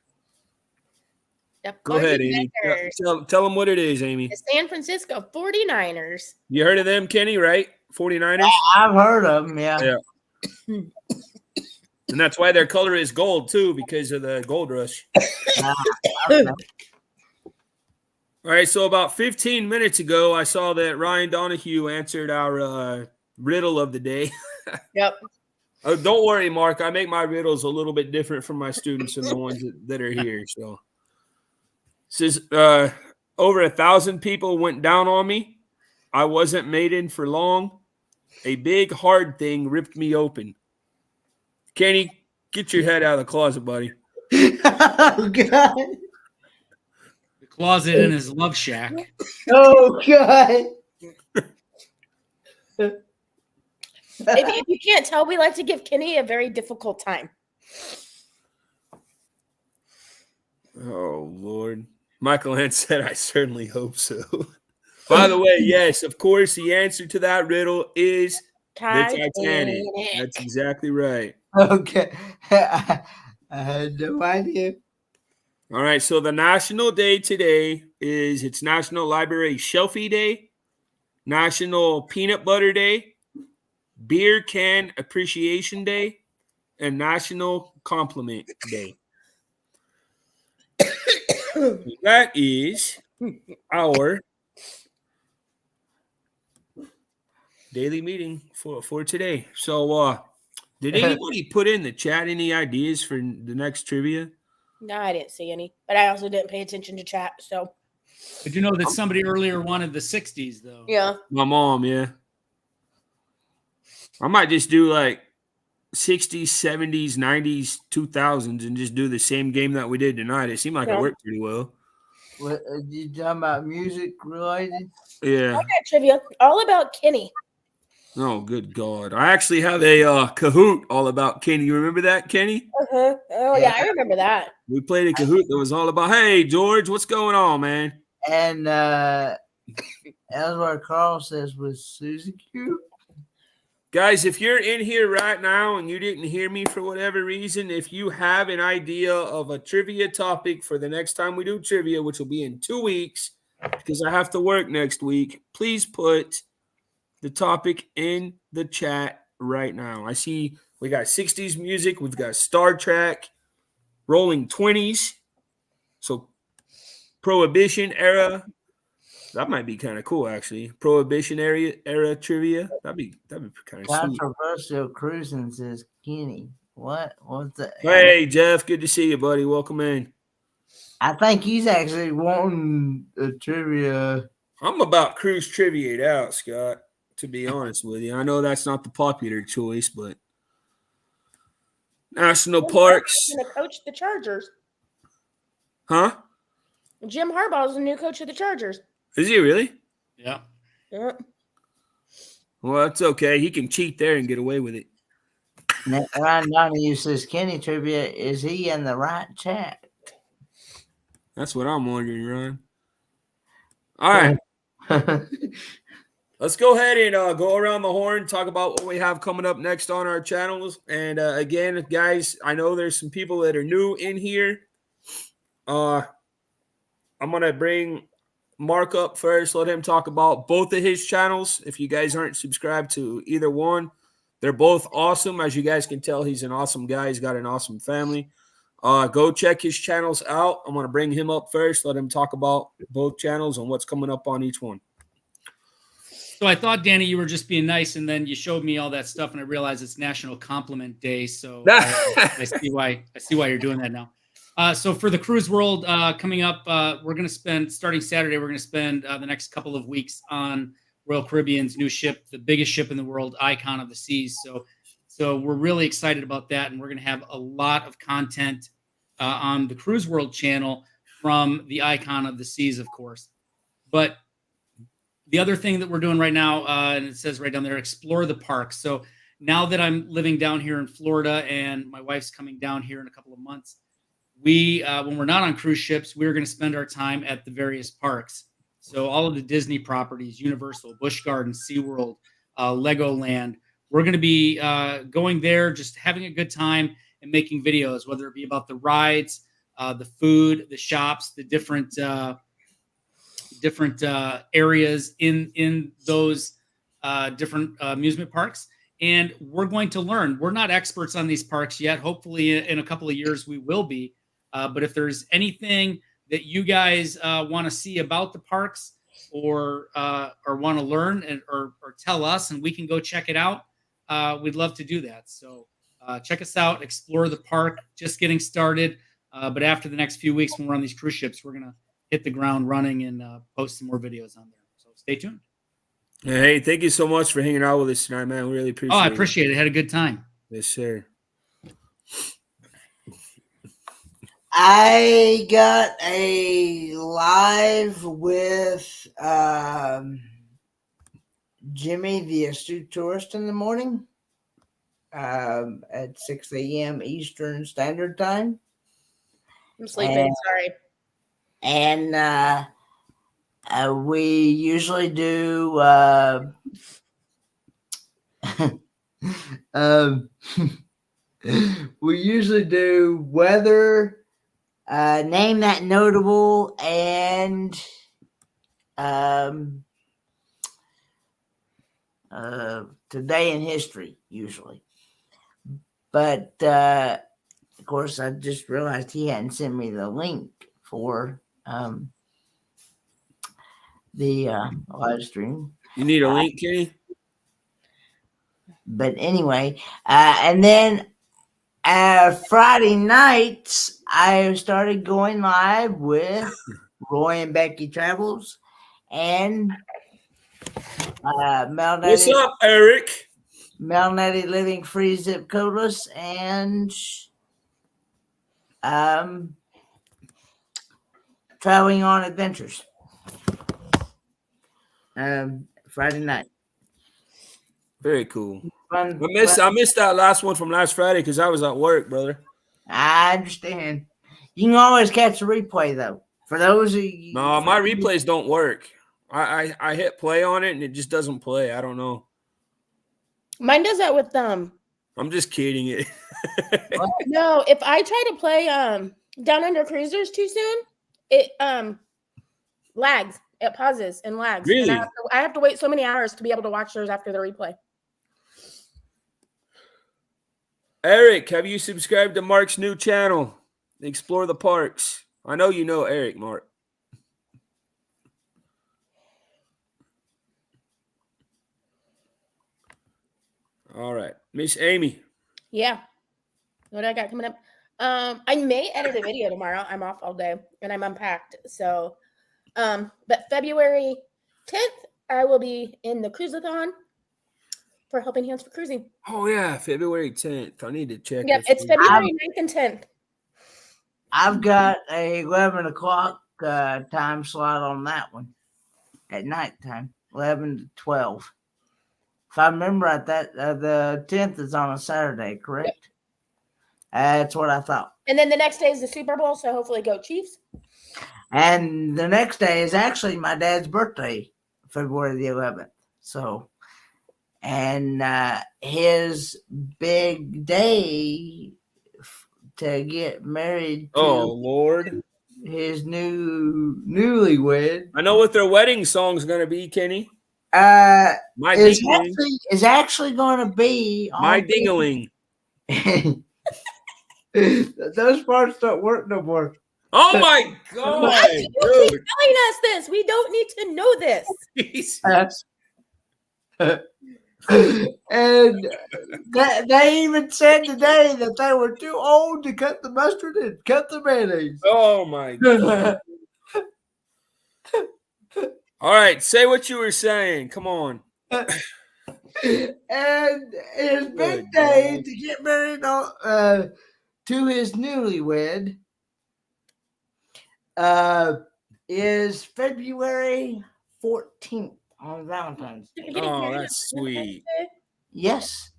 The Go ahead, Amy. 49ers. Tell them what it is, Amy. The San Francisco 49ers. You heard of them, Kenny, right? 49ers? I've heard of them, yeah. Yeah. And that's why their color is gold, too, because of the gold rush. Okay. All right, so about 15 minutes ago, I saw that Ryan Donahue answered our riddle of the day. Yep. Oh, don't worry, Mark. I make my riddles a little bit different from my students and the ones that are here. So, it says over 1,000 people went down on me. I wasn't maiden for long. A big hard thing ripped me open. Kenny, get your head out of the closet, buddy. Oh God! The closet in his love shack. Oh God! If you can't tell, we like to give Kenny a very difficult time. Oh, Lord. Michael Ann said, I certainly hope so. By the way, yes, of course, the answer to that riddle is the Titanic. That's exactly right. Okay. I had no idea. All right, so the national day today is it's National Library Shelfie Day, National Peanut Butter Day, Beer Can Appreciation Day, and National Compliment Day. That is our daily meeting for today. So did anybody put in the chat any ideas for the next trivia? No, I didn't see any, but I also didn't pay attention to chat. So, Did you know that somebody earlier wanted the 60s, though? yeah. My mom, yeah. I might just do like 60s, 70s, 90s, 2000s and just do the same game that we did tonight. It seemed like it worked pretty well. What you talking about? Music related? Yeah. I got trivia all about Kenny. Oh, good God. I actually have a Kahoot all about Kenny. You remember that, Kenny? Uh-huh. Oh, yeah, I remember that. We played a Kahoot that was all about, hey, George, what's going on, man? And that's what Carl says with Susie Q. Guys, if you're in here right now and you didn't hear me for whatever reason, if you have an idea of a trivia topic for the next time we do trivia, which will be in 2 weeks, because I have to work next week, please put the topic in the chat right now. I see we got 60s music. We've got Star Trek, Rolling 20s. So Prohibition era. That might be kind of cool, actually. Prohibition era trivia. That'd be kind of sweet. Controversial cruising says Kenny. What? What's that? Hey, Jeff. Good to see you, buddy. Welcome in. I think he's actually wanting a trivia. I'm about cruise trivia out, Scott, to be honest with you. I know that's not the popular choice, but national parks. Going to coach the Chargers. Huh? Jim Harbaugh is the new coach of the Chargers. Is he really? Yeah. Yep. Well, that's okay. He can cheat there and get away with it. Ryan Donahue says Kenny trivia. Is he in the right chat? That's what I'm wondering, Ryan. All right. Let's go ahead and go around the horn, talk about what we have coming up next on our channels. And again, guys, I know there's some people that are new in here. I'm going to bring Mark up first. Let him talk about both of his channels. If you guys aren't subscribed to either one, they're both awesome. As you guys can tell, he's an awesome guy. He's got an awesome family. Go check his channels out. I'm going to bring him up first. Let him talk about both channels and what's coming up on each one. So I thought, Danny, you were just being nice, and then you showed me all that stuff, and I realized it's National Compliment Day. So I see why you're doing that now. So for the Cruise World coming up, we're going to spend, starting Saturday, we're going to spend the next couple of weeks on Royal Caribbean's new ship, the biggest ship in the world, Icon of the Seas. So we're really excited about that, and we're going to have a lot of content on the Cruise World channel from the Icon of the Seas, of course. But the other thing that we're doing right now, and it says right down there, explore the park. So now that I'm living down here in Florida and my wife's coming down here in a couple of months, we when we're not on cruise ships, we're going to spend our time at the various parks. So all of the Disney properties, Universal, Busch Gardens, SeaWorld, Legoland. We're going to be going there, just having a good time and making videos, whether it be about the rides, the food, the shops, the different areas in those different amusement parks. And we're going to learn. We're not experts on these parks yet. Hopefully in a couple of years we will be. But if there's anything that you guys want to see about the parks or want to learn or tell us, and we can go check it out, we'd love to do that. So check us out, explore the park, just getting started. But after the next few weeks when we're on these cruise ships, we're going to hit the ground running and post some more videos on there. So stay tuned. Hey, thank you so much for hanging out with us tonight, man. We really appreciate it. Oh, I appreciate it. Had a good time. Yes, sir. I got a live with Jimmy, the astute tourist, in the morning at 6 a.m. Eastern Standard Time. I'm sleeping. Sorry. And we usually do we usually do weather, name that notable, and today in history usually. But of course, I just realized he hadn't sent me the link for the live stream. You need a link, Kenny? But anyway, and then Friday nights, I started going live with Roy and Becky Travels and Melnetty. What's up, Eric? Melnetty Living Free Zip Codeless and Traveling on Adventures. Friday night. Very cool. Fun, I missed that last one from last Friday because I was at work, brother. I understand. You can always catch a replay though. For those of you, No, my replays don't work. I hit play on it and it just doesn't play. I don't know. Mine does that with I'm just kidding it. No, if I try to play Down Under Cruisers too soon, it lags. It pauses and lags. Really? And I have to wait so many hours to be able to watch those after the replay. Eric, have you subscribed to Mark's new channel, Explore the Parks? I know you know Eric, Mark. All right. Miss Amy. Yeah. What do I got coming up? I may edit a video tomorrow. I'm off all day and I'm unpacked. So, but February 10th, I will be in the Cruisathon for Helping Hands for Cruising. Oh, yeah. February 10th. I need to check. Yep. It's February 9th and 10th. I've got a 11 o'clock time slot on that one at nighttime, 11 to 12. If I remember right, that the 10th is on a Saturday, correct? Yep. That's what I thought. And then the next day is the Super Bowl, so hopefully go Chiefs. And the next day is actually my dad's birthday, February the 11th. So, and his big day to get married to Lord, his newlywed. I know what their wedding song's gonna be, Kenny. My is actually going to be My Ding-a-ling. Those parts don't work no more. Oh my God! You keep telling us this. We don't need to know this. And they even said today that they were too old to cut the mustard and cut the mayonnaise. Oh my God. All right, say what you were saying. Come on. And his big day to get married to his newlywed is February 14th on Valentine's Day. Oh, that's sweet. Yes.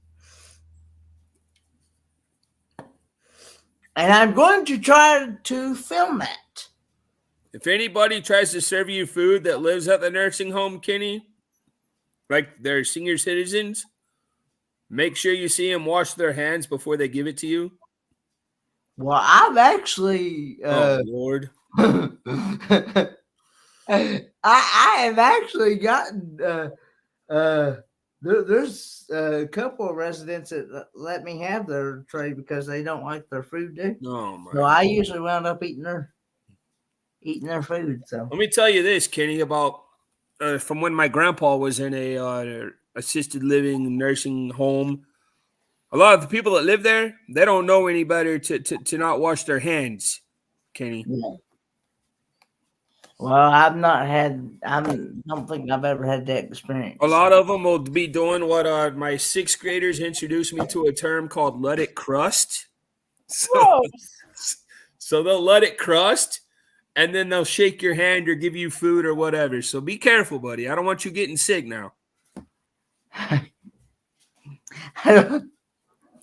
And I'm going to try to film that. If anybody tries to serve you food that lives at the nursing home, Kenny, like they're senior citizens, make sure you see them wash their hands before they give it to you. Well, I've actually Oh Lord. I have actually gotten there's a couple of residents that let me have their tray because they don't like their food, dude. Oh my So I usually wound up eating their food. So let me tell you this, Kenny, about from when my grandpa was in a assisted living nursing home. A lot of the people that live there, they don't know any better to not wash their hands, Kenny. Yeah. Well, I don't think I've ever had that experience. A lot of them will be doing what my sixth graders introduced me to a term called "let it crust." So they'll let it crust, and then they'll shake your hand or give you food or whatever. So be careful, buddy. I don't want you getting sick now.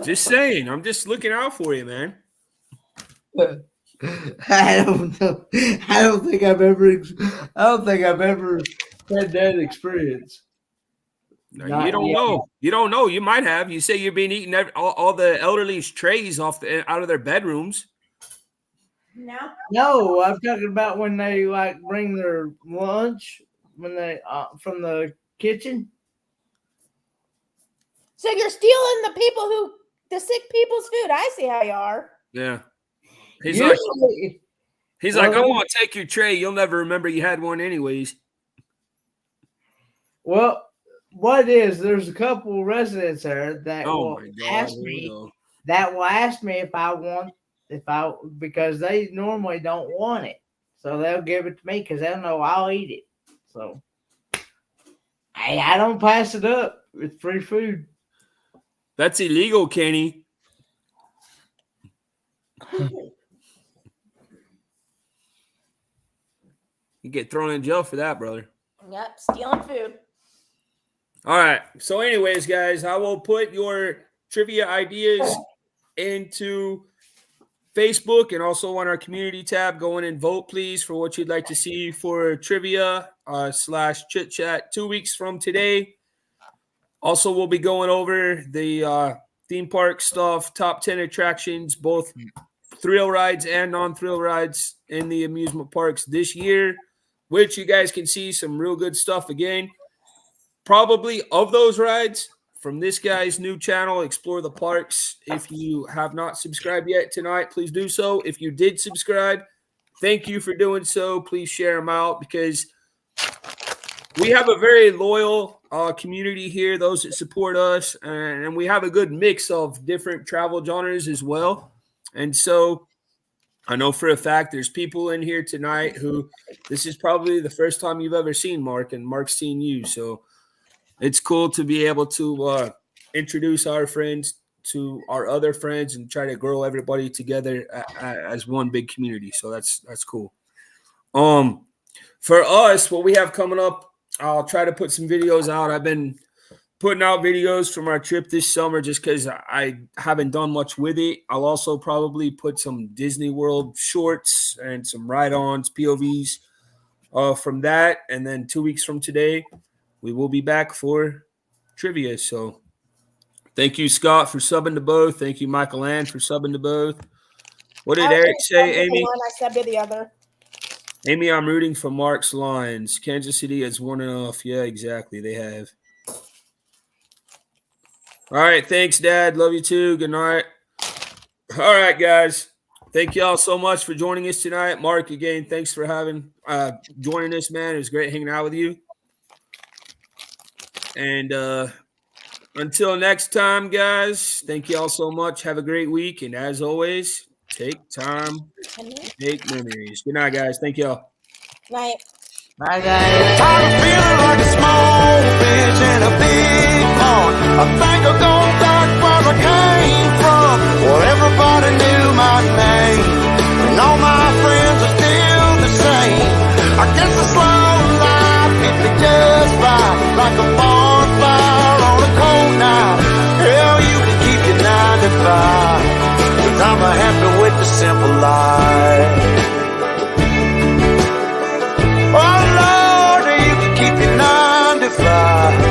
Just saying. I'm just looking out for you, man. I don't know. I don't think I've ever had that experience. No, you don't know. You don't know. You might have. You say you've been eating all the elderly's trays out of their bedrooms. No, I'm talking about when they like bring their lunch when they from the kitchen. So you're stealing the sick people's food. I see how you are. Yeah. He's Usually, like, I'm going to take your tray. You'll never remember you had one anyways. Well, what is, there's a couple residents there that will ask me if I want, because they normally don't want it. So they'll give it to me because they'll know I'll eat it. So, hey, I don't pass it up. It's free food. That's illegal, Kenny. You get thrown in jail for that, brother. Yep, stealing food. All right. So anyways, guys, I will put your trivia ideas into Facebook and also on our community tab. Go in and vote, please, for what you'd like to see for trivia / chit chat 2 weeks from today. Also, we'll be going over the theme park stuff, top 10 attractions, both thrill rides and non-thrill rides in the amusement parks this year, which you guys can see some real good stuff again. Probably of those rides from this guy's new channel, Explore the Parks. If you have not subscribed yet tonight, please do so. If you did subscribe, thank you for doing so. Please share them out because we have a very loyal community here, those that support us, and we have a good mix of different travel genres as well. And so I know for a fact there's people in here tonight who this is probably the first time you've ever seen Mark, and Mark's seen you. So it's cool to be able to introduce our friends to our other friends and try to grow everybody together as one big community. So that's cool. For us, what we have coming up, I'll try to put some videos out. I've been putting out videos from our trip this summer just because I haven't done much with it. I'll also probably put some Disney World shorts and some ride-ons, POVs from that. And then 2 weeks from today, we will be back for trivia. So thank you, Scott, for subbing to both. Thank you, Michael Ann, for subbing to both. What did Eric say, Amy? One, I subbed to the other. Amy, I'm rooting for Mark's Lions. Kansas City has won enough. Yeah, exactly. They have. All right. Thanks, Dad. Love you too. Good night. All right, guys. Thank you all so much for joining us tonight. Mark, again, thanks for joining us, man. It was great hanging out with you. And until next time, guys, thank you all so much. Have a great week. And as always, take time, make memories. Good night, guys. Thank y'all. Night. Bye, guys. I'm feeling like a small fish in a big pond. I think I'm gonna duck, but I can't.